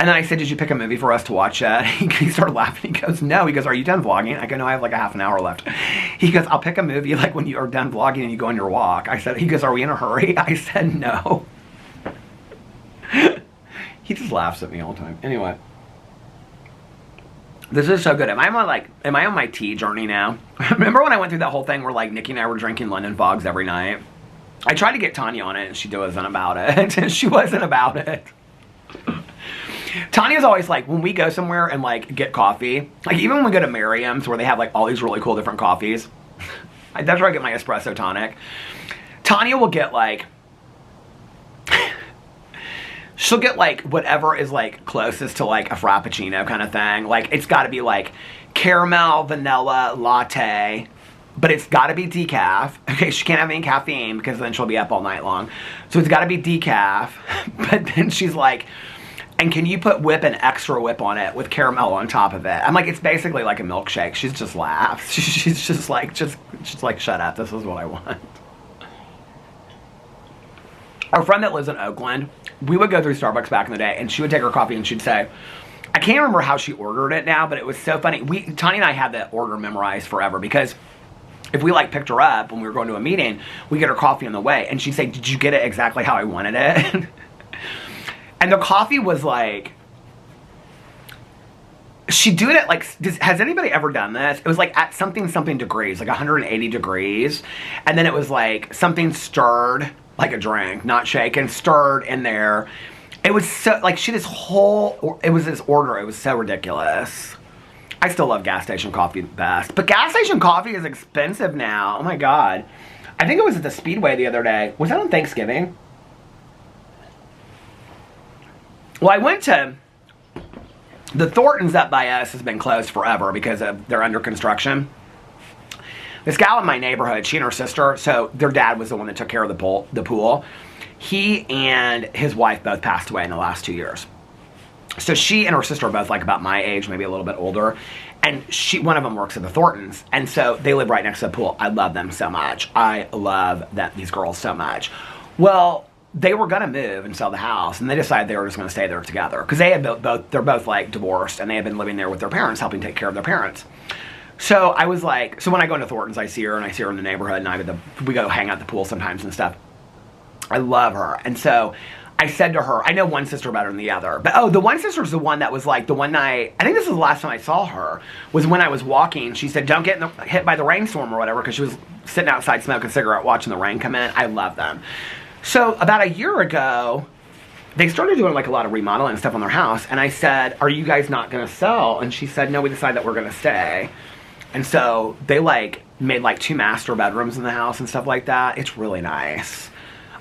then I said, "Did you pick a movie for us to watch yet?" He started laughing. He goes, "No." He goes, "Are you done vlogging?" I go, "No, I have like a half an hour left." He goes, "I'll pick a movie like when you are done vlogging and you go on your walk." I said, he goes, "Are we in a hurry?" I said, "No." He just laughs at me all the time. Anyway. This is so good. Am I on my tea journey now? Remember when I went through that whole thing where like Nikki and I were drinking London Fogs every night? I tried to get Tanya on it, and she wasn't about it. She wasn't about it. Tanya's always like, when we go somewhere and like get coffee, like even when we go to Merriam's where they have like all these really cool different coffees, that's where I get my espresso tonic. Tanya will get like, she'll get like whatever is like closest to like a frappuccino kind of thing. Like it's got to be like caramel, vanilla, latte, but it's got to be decaf. Okay, she can't have any caffeine because then she'll be up all night long. So it's got to be decaf. But then she's like, and can you put whip and extra whip on it with caramel on top of it? I'm like, it's basically like a milkshake. She's just laughs. She's just like, shut up. This is what I want. Our friend that lives in Oakland, we would go through Starbucks back in the day, and she would take her coffee and she'd say, I can't remember how she ordered it now, but it was so funny. Tanya and I had that order memorized forever because if we like picked her up when we were going to a meeting, we get her coffee on the way, and she'd say, did you get it exactly how I wanted it? And the coffee was like, she'd do it at like, has anybody ever done this? It was like at something degrees, like 180 degrees. And then it was like something stirred, like a drink, not shaken, stirred in there. It was so, like she did this whole, it was this order. It was so ridiculous. I still love gas station coffee best. But gas station coffee is expensive now. Oh my God. I think it was at the Speedway the other day. Was that on Thanksgiving? Well, I went to, the Thorntons up by us has been closed forever because they're under construction. This gal in my neighborhood, she and her sister, so their dad was the one that took care of the pool. He and his wife both passed away in the last 2 years. So she and her sister are both like about my age, maybe a little bit older. And one of them works at the Thorntons. And so they live right next to the pool. I love them so much. I love these girls so much. Well, they were going to move and sell the house, and they decided they were just going to stay there together because they had they're both like divorced, and they had been living there with their parents, helping take care of their parents. So I was like, so when I go into Thorntons, I see her in the neighborhood, and we go hang out at the pool sometimes and stuff. I love her. And so I said to her, I know one sister better than the other, but the one sister's the one that was like the one night, I think this is the last time I saw her, was when I was walking. She said, don't get hit by the rainstorm or whatever, because she was sitting outside smoking a cigarette watching the rain come in. I love them. So about a year ago, they started doing like a lot of remodeling and stuff on their house. And I said, are you guys not going to sell? And she said, no, we decided that we're going to stay. And so they like made like 2 master bedrooms in the house and stuff like that. It's really nice.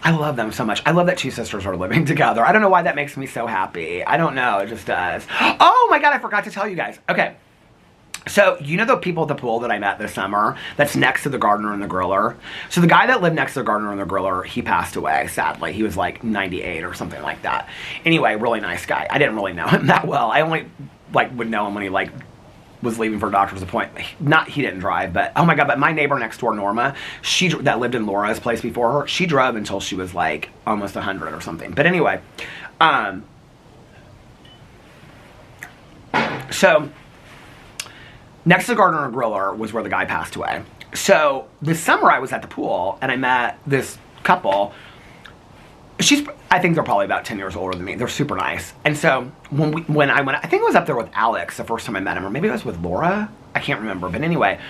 I love them so much. I love that 2 sisters are living together. I don't know why that makes me so happy. I don't know. It just does. Oh my God, I forgot to tell you guys. Okay. So, you know the people at the pool that I met this summer that's next to the gardener and the griller? So the guy that lived next to the gardener and the griller, he passed away, sadly. He was like 98 or something like that. Anyway, really nice guy. I didn't really know him that well. I only like would know him when he like was leaving for a doctor's appointment. He didn't drive, but oh my God, but my neighbor next door, Norma, that lived in Laura's place before her, she drove until she was like almost 100 or something. But anyway, so next to the gardener and griller was where the guy passed away. So this summer I was at the pool and I met this couple. I think they're probably about 10 years older than me. They're super nice. And so when I went, I think it was up there with Alex the first time I met him, or maybe it was with Laura. I can't remember. But anyway,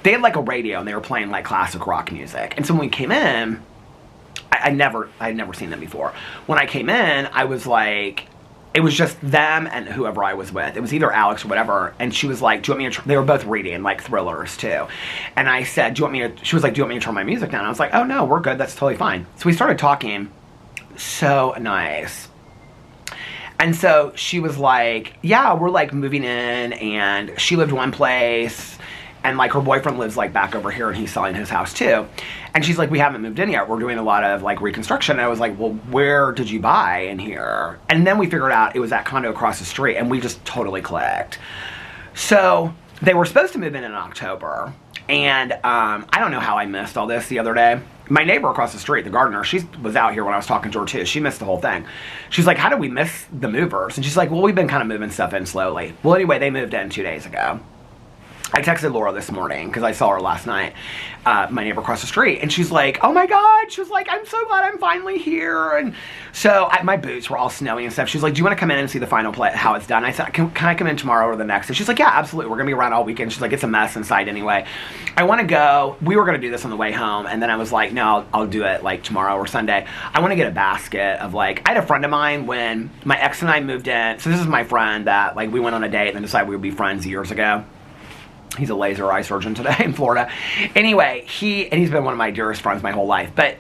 they had like a radio and they were playing like classic rock music. And so when we came in, I'd never seen them before. When I came in, I was like, it was just them and whoever I was with. It was either Alex or whatever. And she was like, do you want me to, they were both reading like thrillers too. And I said, she was like, do you want me to turn my music down? I was like, oh no, we're good. That's totally fine. So we started talking. So nice. And so she was like, yeah, we're like moving in, and she lived one place, and like her boyfriend lives like back over here and he's selling his house too. And she's like, we haven't moved in yet. We're doing a lot of like reconstruction. And I was like, well, where did you buy in here? And then we figured out it was that condo across the street, and we just totally clicked. So they were supposed to move in October. And I don't know how I missed all this the other day. My neighbor across the street, the gardener, she was out here when I was talking to her too. She missed the whole thing. She's like, how did we miss the movers? And she's like, well, we've been kind of moving stuff in slowly. Well, anyway, they moved in 2 days ago. I texted Laura this morning because I saw her last night, my neighbor across the street, and she's like, oh my God, she was like, I'm so glad I'm finally here. And so my boots were all snowy and stuff. She's like, do you want to come in and see the final play, how it's done? I said, can I come in tomorrow or the next? And she's like, yeah, absolutely. We're going to be around all weekend. She's like, it's a mess inside anyway. I want to go. We were going to do this on the way home, and then I was like, no, I'll do it like tomorrow or Sunday. I want to get a basket of like, I had a friend of mine when my ex and I moved in. So this is my friend that like we went on a date and then decided we would be friends years ago. He's a laser eye surgeon today in Florida. Anyway, he's been one of my dearest friends my whole life. But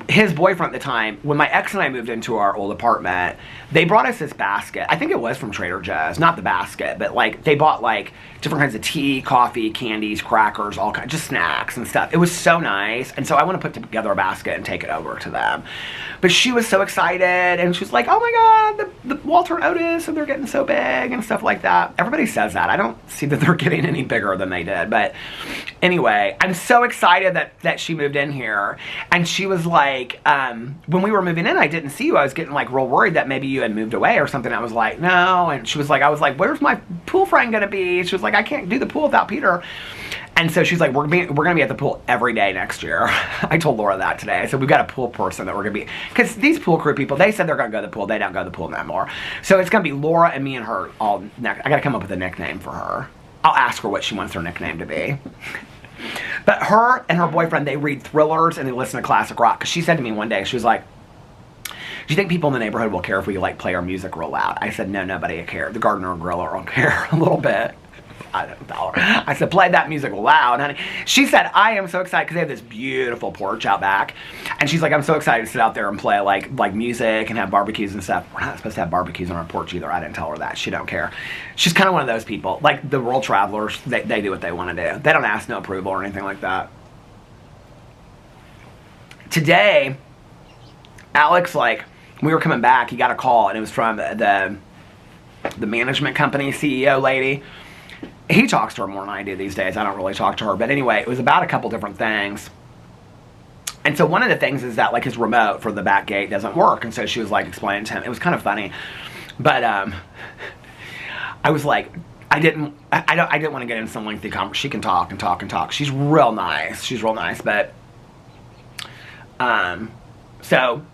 his boyfriend at the time, when my ex and I moved into our old apartment, they brought us this basket. I think it was from Trader Joe's, not the basket, but like they bought like different kinds of tea, coffee, candies, crackers, all kinds, just snacks and stuff. It was so nice. And so I want to put together a basket and take it over to them. But she was so excited, and she was like, oh my God, the Walter Otis, and they're getting so big and stuff like that. Everybody says that. I don't see that they're getting any bigger than they did. But anyway, I'm so excited that she moved in here. And she was like, when we were moving in, I didn't see you. I was getting like real worried that maybe you had moved away or something. I was like, no. And she was like, I was like, where's my pool friend going to be? She was like, I can't do the pool without Peter. And so she's like, we're going to be at the pool every day next year. I told Laura that today. I said, we've got a pool person that we're going to be, because these pool crew people, they said they're going to go to the pool. They don't go to the pool no more. So it's going to be Laura and me and her all next. I got to come up with a nickname for her. I'll ask her what she wants her nickname to be. But her and her boyfriend, they read thrillers and they listen to classic rock. Because she said to me one day, she was like, do you think people in the neighborhood will care if we like play our music real loud? I said, no, nobody will care. The gardener and griller will care a little bit. I didn't tell her. I said, play that music loud, honey. She said, I am so excited because they have this beautiful porch out back. And she's like, I'm so excited to sit out there and play like music and have barbecues and stuff. We're not supposed to have barbecues on our porch either. I didn't tell her that. She don't care. She's kind of one of those people. Like the world travelers, they do what they want to do. They don't ask no approval or anything like that. Today, Alex, like, we were coming back, he got a call, and it was from the management company CEO lady. He talks to her more than I do these days. I don't really talk to her. But anyway, it was about a couple different things. And so one of the things is that like his remote for the back gate doesn't work. And so she was like explaining to him. It was kind of funny. But I was like, I didn't want to get into some lengthy conversation. She can talk and talk and talk. She's real nice. She's real nice. But so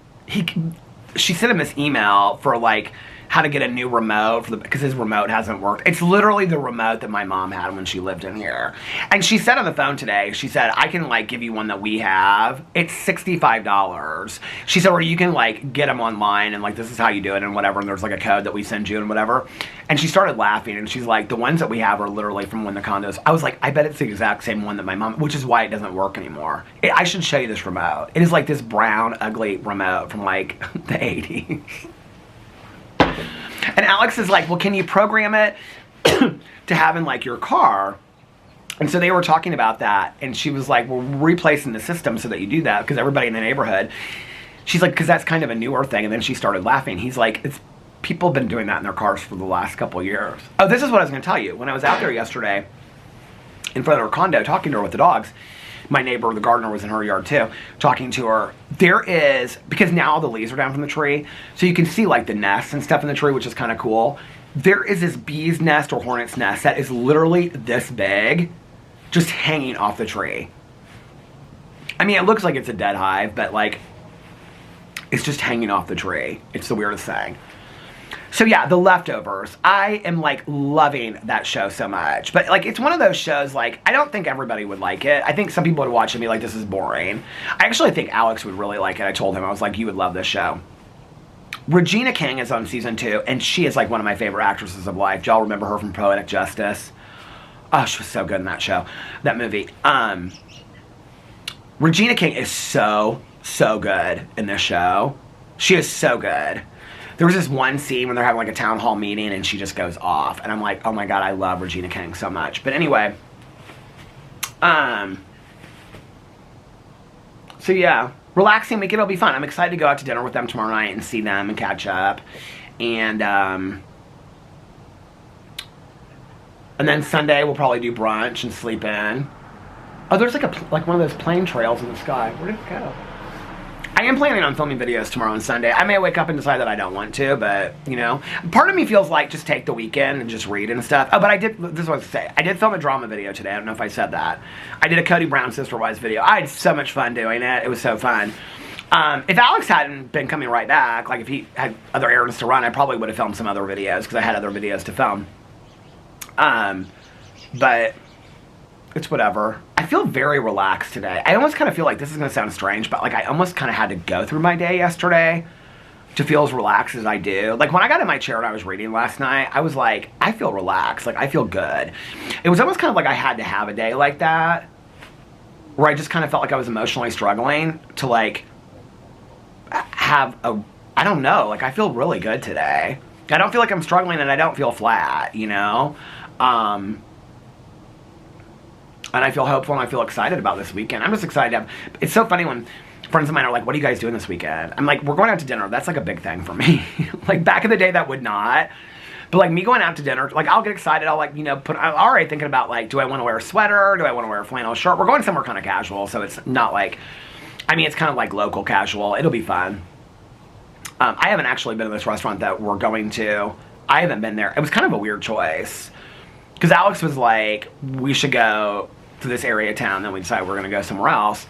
she sent him this email for like how to get a new remote because his remote hasn't worked. It's literally the remote that my mom had when she lived in here. And she said on the phone today, she said, I can like give you one that we have. It's $65. She said, or you can like get them online and like this is how you do it and whatever. And there's like a code that we send you and whatever. And she started laughing and she's like, the ones that we have are literally from when the condos. I was like, I bet it's the exact same one that my mom, which is why it doesn't work anymore. I should show you this remote. It is like this brown, ugly remote from like the 80s. And Alex is like, well, can you program it to have in like your car? And so they were talking about that. And she was like, well, we're replacing the system so that you do that. Because everybody in the neighborhood, she's like, because that's kind of a newer thing. And then she started laughing. He's like, people have been doing that in their cars for the last couple of years. Oh, this is what I was going to tell you. When I was out there yesterday in front of her condo talking to her with the dogs, my neighbor, the gardener, was in her yard too, talking to her. There is, because now all the leaves are down from the tree, so you can see like the nests and stuff in the tree, which is kind of cool. There is this bee's nest or hornet's nest that is literally this big, just hanging off the tree. I mean, it looks like it's a dead hive, but like, it's just hanging off the tree. It's the weirdest thing. So yeah, The Leftovers. I am like loving that show so much. But like, it's one of those shows, like, I don't think everybody would like it. I think some people would watch it and be like, this is boring. I actually think Alex would really like it. I told him, I was like, you would love this show. Regina King is on season 2, and she is like one of my favorite actresses of life. Y'all remember her from Poetic Justice? Oh, she was so good in that show, that movie. Regina King is so good in this show. She is so good. There was this one scene when they're having like a town hall meeting and she just goes off. And I'm like, oh my God, I love Regina King so much. But anyway, so yeah, relaxing weekend will be fun. I'm excited to go out to dinner with them tomorrow night and see them and catch up. And then Sunday we'll probably do brunch and sleep in. Oh, there's like one of those plane trails in the sky. Where did it go? I am planning on filming videos tomorrow and Sunday. I may wake up and decide that I don't want to, but, you know. Part of me feels like just take the weekend and just read and stuff. Oh, but this is what I was to say. I did film a drama video today. I don't know if I said that. I did a Cody Brown Sister Wives video. I had so much fun doing it. It was so fun. If Alex hadn't been coming right back, like if he had other errands to run, I probably would have filmed some other videos because I had other videos to film. But it's whatever. I feel very relaxed today. I almost kind of feel like, this is going to sound strange, but like I almost kind of had to go through my day yesterday to feel as relaxed as I do. Like when I got in my chair and I was reading last night, I was like, I feel relaxed. Like I feel good. It was almost kind of like I had to have a day like that where I just kind of felt like I was emotionally struggling to like have a, I don't know, like I feel really good today. I don't feel like I'm struggling and I don't feel flat, you know? And I feel hopeful and I feel excited about this weekend. I'm just excited. It's so funny when friends of mine are like, what are you guys doing this weekend? I'm like, we're going out to dinner. That's like a big thing for me. Like back in the day, that would not. But like me going out to dinner, like I'll get excited. I'll like, you know, I'm already thinking about like, do I want to wear a sweater? Do I want to wear a flannel shirt? We're going somewhere kind of casual. So it's not like, I mean, it's kind of like local casual. It'll be fun. I haven't actually been to this restaurant that we're going to. I haven't been there. It was kind of a weird choice. Because Alex was like, we should go to this area of town. Then we decided we're going to go somewhere else.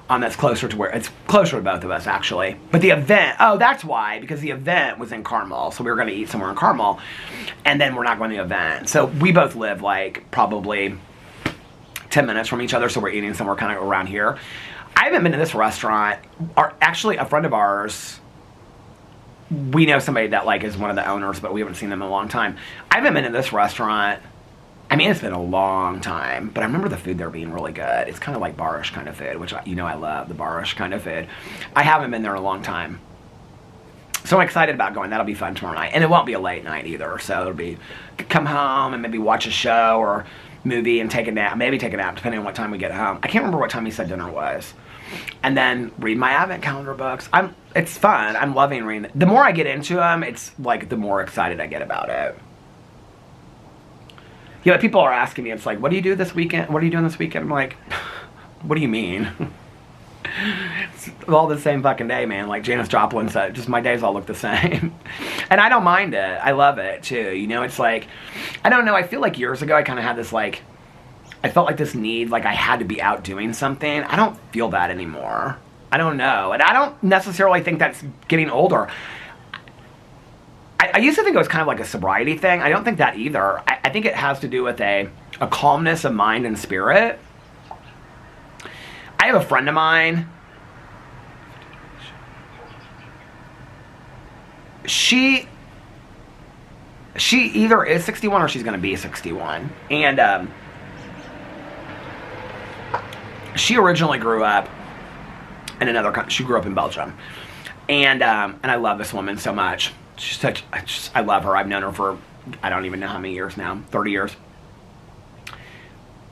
That's closer to where, it's closer to both of us actually. But the event, oh, that's why. Because the event was in Carmel. So we were going to eat somewhere in Carmel. And then we're not going to the event. So we both live like probably 10 minutes from each other. So we're eating somewhere kind of around here. I haven't been to this restaurant. Actually, a friend of ours, we know somebody that like is one of the owners, but we haven't seen them in a long time. I haven't been to this restaurant. I mean, it's been a long time, but I remember the food there being really good. It's kind of like barish kind of food, which, you know, I love the barish kind of food. I haven't been there in a long time. So I'm excited about going. That'll be fun tomorrow night. And it won't be a late night either. So it'll be come home and maybe watch a show or movie and take a nap. Maybe take a nap, depending on what time we get home. I can't remember what time he said dinner was. And then read my Advent calendar books. It's fun. I'm loving reading. The more I get into them, it's like the more excited I get about it. Yeah, people are asking me, it's like, what do you do this weekend? What are you doing this weekend? I'm like, what do you mean? It's all the same fucking day, man. Like Janis Joplin said, just my days all look the same. And I don't mind it. I love it, too. You know, it's like, I don't know. I feel like years ago, I kind of had this, like, I felt like this need, like I had to be out doing something. I don't feel that anymore. I don't know. And I don't necessarily think that's getting older. I used to think it was kind of like a sobriety thing. I don't think that either. I think it has to do with a calmness of mind and spirit. I have a friend of mine. She either is 61 or she's going to be 61. And she originally grew up in another country. She grew up in Belgium. And I love this woman so much. She's such, I love her. I've known her for, I don't even know how many years now, 30 years.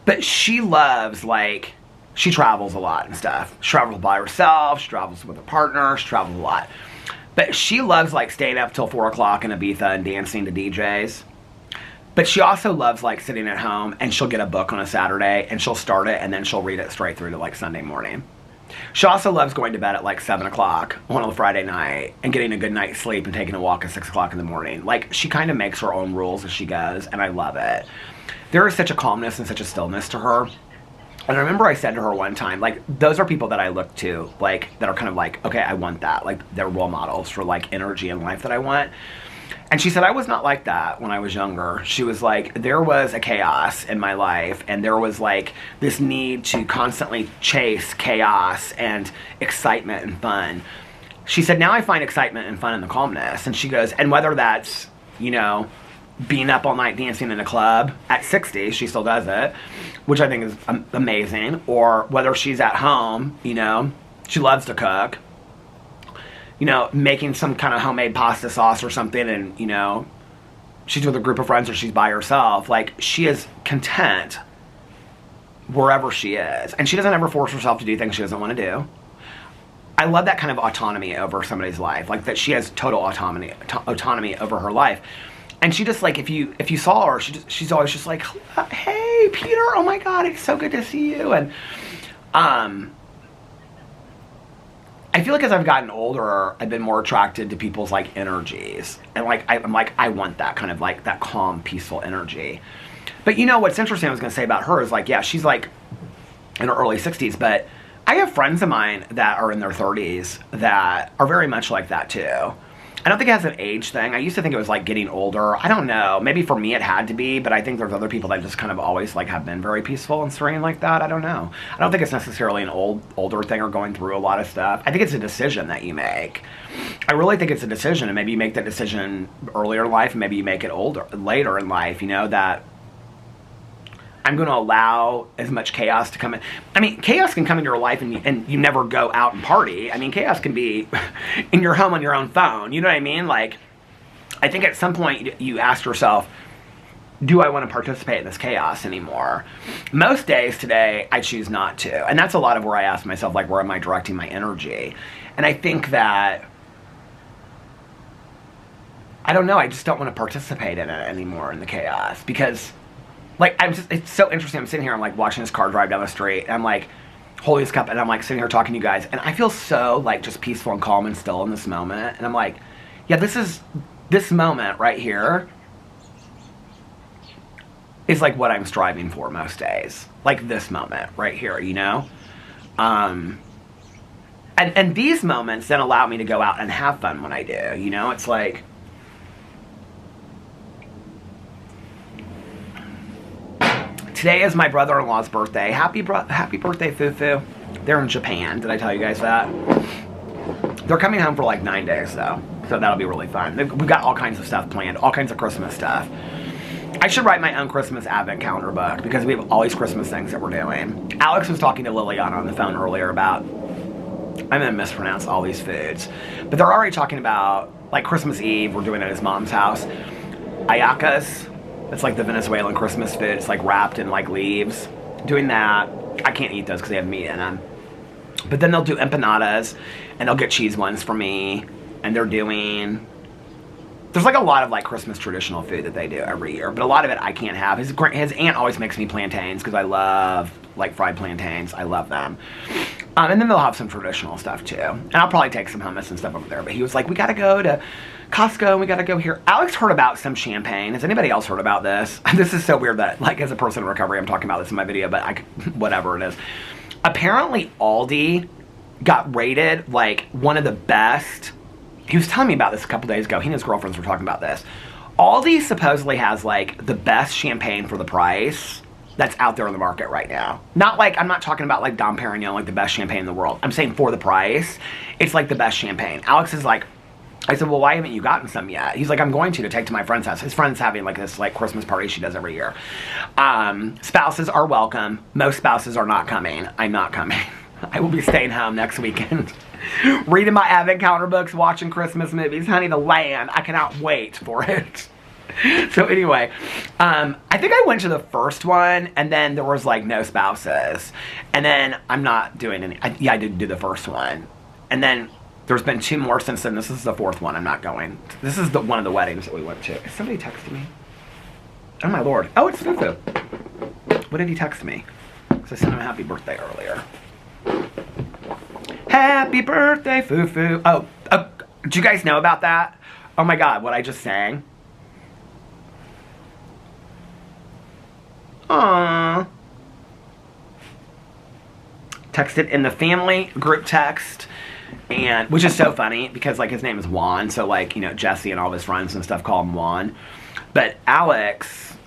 But she loves, like, she travels a lot and stuff. She travels by herself. She travels with a partner. She travels a lot. But she loves, like, staying up till 4 o'clock in Ibiza and dancing to DJs. But she also loves, like, sitting at home, and she'll get a book on a Saturday, and she'll start it, and then she'll read it straight through to, like, Sunday morning. She also loves going to bed at like 7 o'clock on a Friday night and getting a good night's sleep and taking a walk at 6 o'clock in the morning. Like, she kind of makes her own rules as she goes, and I love it. There is such a calmness and such a stillness to her. And I remember I said to her one time, like, those are people that I look to, like, that are kind of like, okay, I want that. Like, they're role models for, like, energy in life that I want. And she said, I was not like that when I was younger. She was like, there was a chaos in my life, and there was like this need to constantly chase chaos and excitement and fun. She said, now I find excitement and fun in the calmness. And she goes, and whether that's, you know, being up all night dancing in a club at 60, she still does it, which I think is amazing, or whether she's at home, you know, she loves to cook. You know, making some kind of homemade pasta sauce or something, and, you know, she's with a group of friends or she's by herself. Like, she is content wherever she is. And she doesn't ever force herself to do things she doesn't want to do. I love that kind of autonomy over somebody's life. Like, that she has total autonomy over her life. And she just, like, if you saw her, she's always just like, hey, Peter, oh my God, it's so good to see you. And, I feel like as I've gotten older, I've been more attracted to people's like energies. And like, I'm like, I want that kind of like that calm, peaceful energy. But you know, what's interesting I was going to say about her is like, yeah, she's like in her early 60s, but I have friends of mine that are in their 30s that are very much like that too. I don't think it has an age thing. I used to think it was like getting older. I don't know. Maybe for me it had to be, but I think there's other people that just kind of always like have been very peaceful and serene like that. I don't know. I don't think it's necessarily an older thing or going through a lot of stuff. I think it's a decision that you make. I really think it's a decision, and maybe you make that decision earlier in life, and maybe you make it later in life, you know, that I'm going to allow as much chaos to come in. I mean, chaos can come into your life and you never go out and party. I mean, chaos can be in your home on your own phone. You know what I mean? Like, I think at some point you ask yourself, do I want to participate in this chaos anymore? Most days today, I choose not to. And that's a lot of where I ask myself, like, where am I directing my energy? And I think that, I don't know, I just don't want to participate in it anymore, in the chaos. Because, like, it's so interesting. I'm sitting here, I'm like watching this car drive down the street, and I'm like holding this cup, and I'm like sitting here talking to you guys, and I feel so like just peaceful and calm and still in this moment. And I'm like, yeah, this moment right here is like what I'm striving for most days. Like this moment right here, you know? And these moments then allow me to go out and have fun when I do, you know? It's like, today is my brother-in-law's birthday. Happy birthday, Fufu. They're in Japan. Did I tell you guys that? They're coming home for like 9 days, though. So that'll be really fun. We've got all kinds of stuff planned. All kinds of Christmas stuff. I should write my own Christmas advent calendar book, because we have all these Christmas things that we're doing. Alex was talking to Liliana on the phone earlier about, I'm going to mispronounce all these foods, but they're already talking about, like, Christmas Eve, we're doing it at his mom's house. Ayacas. It's like the Venezuelan Christmas food. It's like wrapped in like leaves. Doing that. I can't eat those because they have meat in them. But then they'll do empanadas, and they'll get cheese ones for me. And they're doing, there's like a lot of like Christmas traditional food that they do every year, but a lot of it I can't have. His aunt always makes me plantains, because I love like fried plantains. I love them. And then they'll have some traditional stuff too. And I'll probably take some hummus and stuff over there. But he was like, we got to go to Costco, and we got to go here. Alex heard about some champagne. Has anybody else heard about this? This is so weird that, like, as a person in recovery, I'm talking about this in my video, but whatever it is. Apparently, Aldi got rated, like, one of the best. He was telling me about this a couple days ago. He and his girlfriends were talking about this. Aldi supposedly has, like, the best champagne for the price that's out there in the market right now. Not like, I'm not talking about, like, Dom Perignon, like, the best champagne in the world. I'm saying for the price, it's, like, the best champagne. Alex is like, I said, well, why haven't you gotten some yet? He's like, I'm going to take to my friend's house. His friend's having like this like Christmas party she does every year. Spouses are welcome. Most spouses are not coming. I'm not coming. I will be staying home next weekend. Reading my advent calendar books, watching Christmas movies. Honey, the land. I cannot wait for it. So anyway, I think I went to the first one, and then there was like no spouses. And then I'm not doing any. I did do the first one. And then there's been 2 more since then. This is the 4th one. I'm not going. This is one of the weddings that we went to. Is somebody texting me? Oh my lord. Oh, it's Fufu. What did he text me? Because I sent him a happy birthday earlier. Happy birthday, Fufu. Oh, did you guys know about that? Oh my god, what I just sang. Aww. Texted in the family group text. And, which is so funny, because, like, his name is Juan, so, like, you know, Jesse and all of his friends and stuff call him Juan. But Alex,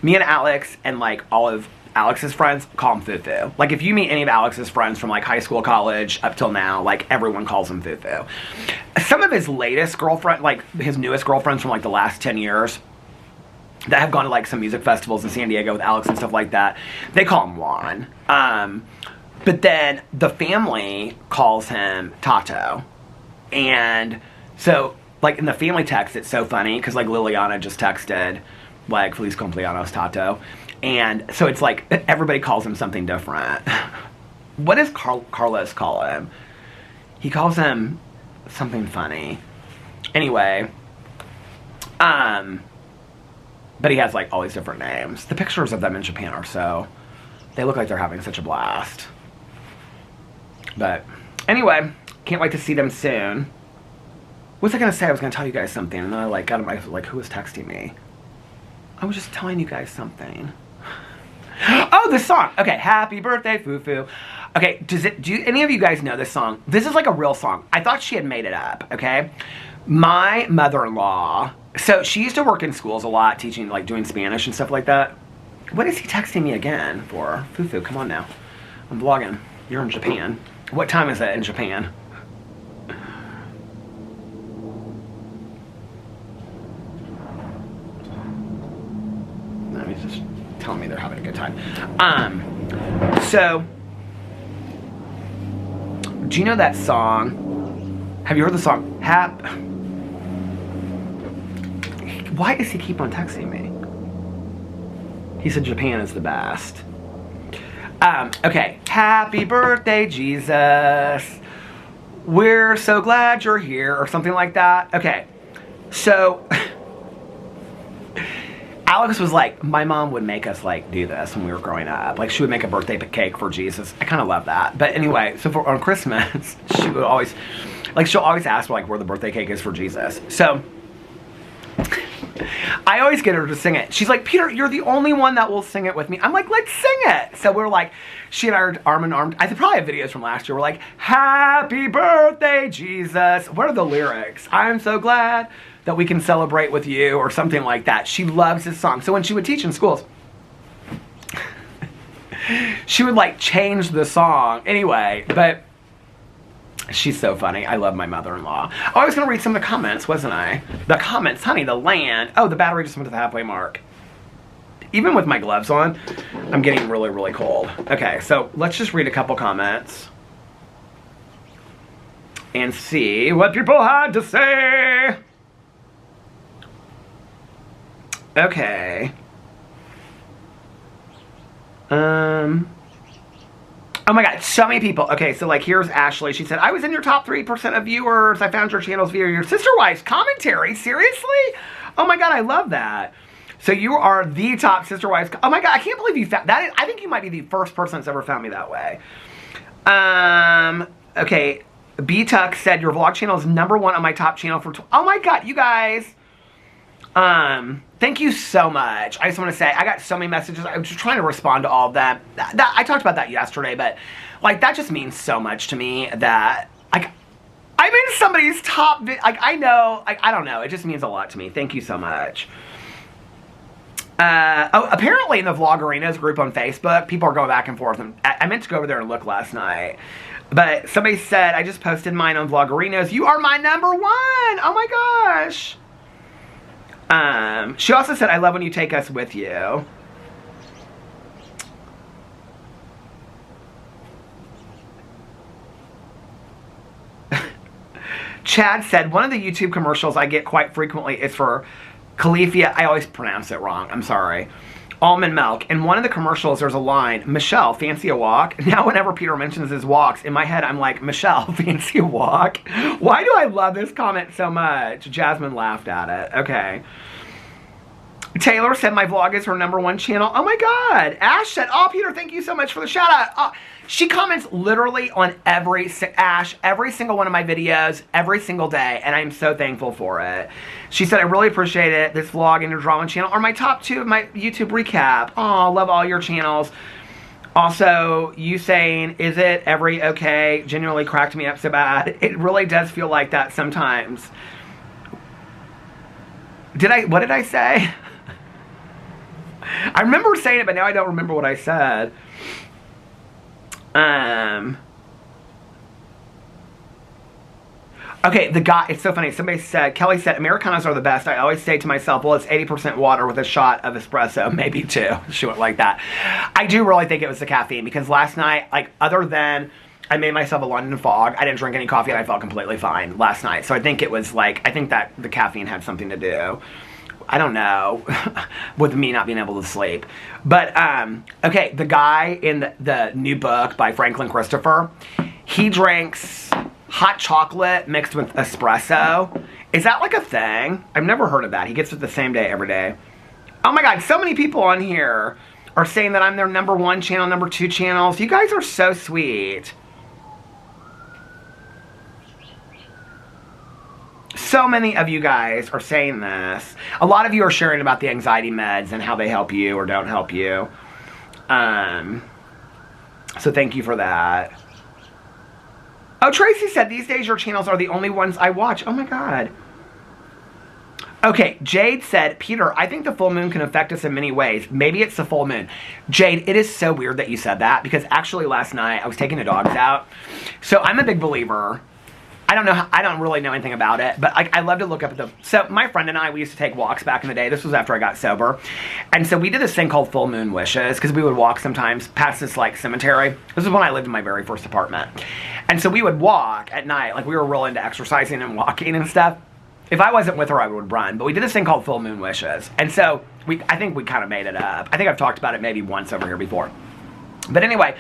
me and Alex and, like, all of Alex's friends call him Fufu. Like, if you meet any of Alex's friends from, like, high school, college, up till now, like, everyone calls him Fufu. Some of his latest girlfriend, like, his newest girlfriends from, like, the last 10 years that have gone to, like, some music festivals in San Diego with Alex and stuff like that, they call him Juan. But then the family calls him Tato. And so, like, in the family text, it's so funny, because, like, Liliana just texted, like, Feliz cumpleaños, Tato. And so it's like, everybody calls him something different. What does Carlos call him? He calls him something funny. Anyway. But he has, like, all these different names. The pictures of them in Japan are so, they look like they're having such a blast. But Anyway, can't wait to see them soon. What was I gonna say? I was gonna tell you guys something, and then I like got my like, who was texting me? I was just telling you guys something. Oh, this song. Okay, happy birthday, Fufu. Okay, do any of you guys know this song? This is like a real song. I thought she had made it up, okay? My mother-in-law, so she used to work in schools a lot, teaching, like doing Spanish and stuff like that. What is he texting me again for? Fufu, come on now. I'm vlogging. You're in Japan. What time is it in Japan? No, he's just telling me they're having a good time. So, do you know that song? Have you heard the song? Why does he keep on texting me? He said Japan is the best. Okay. Happy birthday, Jesus. We're so glad you're here, or something like that. Okay. So, Alex was like, my mom would make us like do this when we were growing up. Like she would make a birthday cake for Jesus. I kind of love that. But anyway, so on Christmas, she would always, like she'll always ask like where the birthday cake is for Jesus. So I always get her to sing it. She's like, Peter, you're the only one that will sing it with me. I'm like, let's sing it. So we're like, she and I are arm in arm. I probably have videos from last year. We're like, happy birthday, Jesus. What are the lyrics? I'm so glad that we can celebrate with you, or something like that. She loves this song. So when she would teach in schools, she would like change the song. Anyway, but she's so funny. I love my mother-in-law. Oh, I was going to read some of the comments, wasn't I? The comments, honey, the land. Oh, the battery just went to the halfway mark. Even with my gloves on, I'm getting really, really cold. Okay, so let's just read a couple comments and see what people had to say. Okay. Oh my god, so many people. Okay, so like here's Ashley. She said, I was in your top 3% of viewers. I found your channels via your sister wife's commentary. Seriously? Oh my god, I love that. So you are the top sister wife's. Oh my god, I can't believe you found that. I think you might be the first person that's ever found me that way. Okay. B-Tuck said your vlog channel is #1 on my top channel for. Oh my god, you guys. Thank you so much. I just want to say, I got so many messages. I was just trying to respond to all of them. I talked about that yesterday, but like that just means so much to me that like I'm in somebody's top. Like I know, I don't know. It just means a lot to me. Thank you so much. Oh, apparently in the Vloggerinas group on Facebook, people are going back and forth. And I meant to go over there and look last night. But somebody said, I just posted mine on Vloggerinas. You are my #1. Oh my gosh. She also said, I love when you take us with you. Chad said, one of the YouTube commercials I get quite frequently is for Califia. I always pronounce it wrong. I'm sorry. Almond milk. In one of the commercials, there's a line, Michelle, fancy a walk? Now whenever Peter mentions his walks, in my head, I'm like, Michelle, fancy a walk? Why do I love this comment so much? Jasmine laughed at it. Okay. Taylor said my vlog is her #1 channel. Oh my god. Ash said, oh, Peter, thank you so much for the shout out. Oh, she comments literally on every single one of my videos, every single day, and I'm so thankful for it. She said, I really appreciate it. This vlog and your drama channel are my top 2 of my YouTube recap. Oh, love all your channels. Also, you saying, is it every okay, genuinely cracked me up so bad. It really does feel like that sometimes. What did I say? I remember saying it, but now I don't remember what I said. Okay, the guy, it's so funny. Somebody said, Kelly said, Americanos are the best. I always say to myself, well, it's 80% water with a shot of espresso, maybe 2. She went like that. I do really think it was the caffeine, because last night, like, other than I made myself a London fog, I didn't drink any coffee and I felt completely fine last night. So I think it was like, I think that the caffeine had something to do. I don't know, with me not being able to sleep. But, okay, the guy in the new book by Franklin Christopher, he drinks hot chocolate mixed with espresso. Is that like a thing? I've never heard of that. He gets it the same day every day. Oh my god, so many people on here are saying that I'm their #1 channel, #2 channels. You guys are so sweet. so many of you guys are saying this. A lot of you are sharing about the anxiety meds and how they help you or don't help you. So thank you for that. Oh, Tracy said, these days your channels are the only ones I watch. Oh my God. Okay, Jade said, Peter, I think the full moon can affect us in many ways. Maybe it's the full moon. Jade, it is so weird that you said that, because actually last night I was taking the dogs out. So I'm a big believer. I don't really know anything about it, but I love to look up at so my friend and I, we used to take walks back in the day. This was after I got sober. And so we did this thing called full moon wishes, because we would walk sometimes past this like cemetery. This is when I lived in my very first apartment. And so we would walk at night, like we were real into exercising and walking and stuff. If I wasn't with her, I would run. But we did this thing called full moon wishes. And so I think we kind of made it up. I think I've talked about it maybe once over here before. But anyway,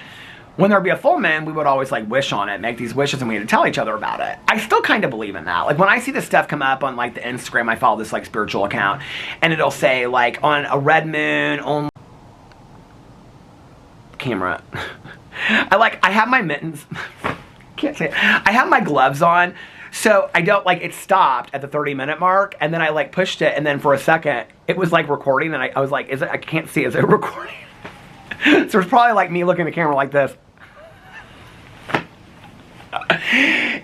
when there'd be a full moon, we would always like wish on it, make these wishes, and we had to tell each other about it. I still kind of believe in that. Like when I see this stuff come up on like the Instagram, I follow this like spiritual account, and it'll say like on a red moon, on camera. I have my mittens. Can't say it. I have my gloves on. So I don't, like, it stopped at the 30-minute mark, and then I, like, pushed it, and then for a second, it was, like, recording, and I was like, I can't see, is it recording? So it's probably, like, me looking at the camera like this.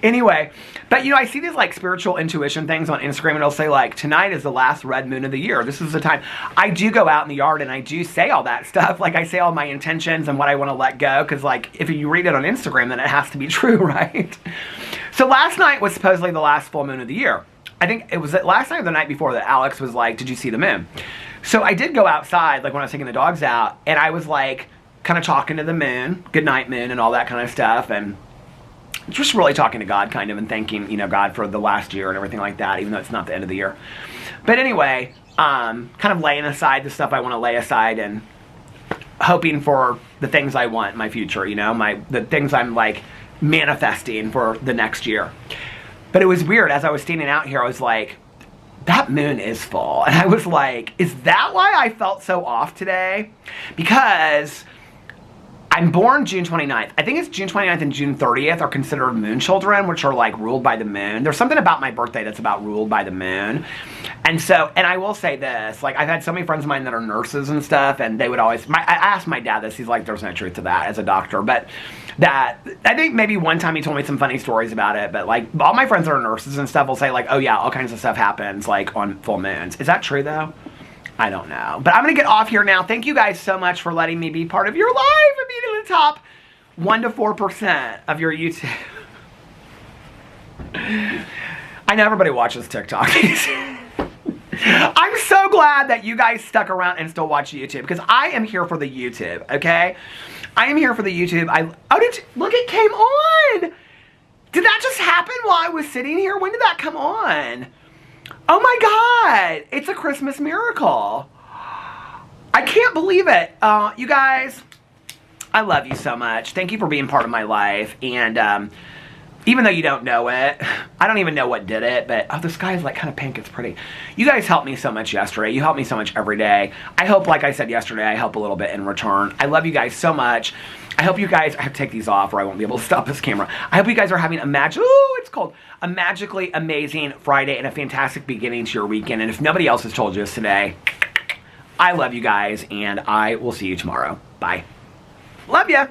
Anyway, but, you know, I see these, like, spiritual intuition things on Instagram, and it'll say, like, tonight is the last red moon of the year. This is the time. I do go out in the yard, and I do say all that stuff. Like, I say all my intentions and what I want to let go, because, like, if you read it on Instagram, then it has to be true, right? So last night was supposedly the last full moon of the year. I think it was last night or the night before that Alex was like, did you see the moon? So I did go outside, like when I was taking the dogs out, and I was like kind of talking to the moon, good night moon, and all that kind of stuff, and just really talking to God kind of, and thanking, you know, God for the last year and everything like that, even though it's not the end of the year. But anyway, kind of laying aside the stuff I want to lay aside and hoping for the things I want in my future, you know, the things I'm like manifesting for the next year. But it was weird, as I was standing out here, I was like, that moon is full. And I was like, is that why I felt so off today? Because I'm born June 29th. I think it's June 29th and June 30th are considered moon children, which are like ruled by the moon. There's something about my birthday that's about ruled by the moon. And so, and I will say this, like I've had so many friends of mine that are nurses and stuff, and they would always, I asked my dad this, he's like, there's no truth to that as a doctor, but that, I think maybe one time he told me some funny stories about it, but like all my friends that are nurses and stuff will say like, oh yeah, all kinds of stuff happens like on full moons. Is that true though? I don't know. But I'm going to get off here now. Thank you guys so much for letting me be part of your life and being in the top 1 to 4% of your YouTube. I know everybody watches TikTok. I'm so glad that you guys stuck around and still watch YouTube, because I am here for the YouTube, okay? I am here for the YouTube. Look, it came on. Did that just happen while I was sitting here? When did that come on? Oh my God, it's a Christmas miracle. I can't believe it. You guys, I love you so much. Thank you for being part of my life. And even though you don't know it, I don't even know what did it, but oh, the sky is like kind of pink. It's pretty. You guys helped me so much yesterday. You helped me so much every day. I hope, like I said yesterday, I help a little bit in return. I love you guys so much. I hope you guys, I have to take these off or I won't be able to stop this camera. I hope you guys are having a magically amazing Friday and a fantastic beginning to your weekend. And if nobody else has told you this today, I love you guys, and I will see you tomorrow. Bye. Love ya.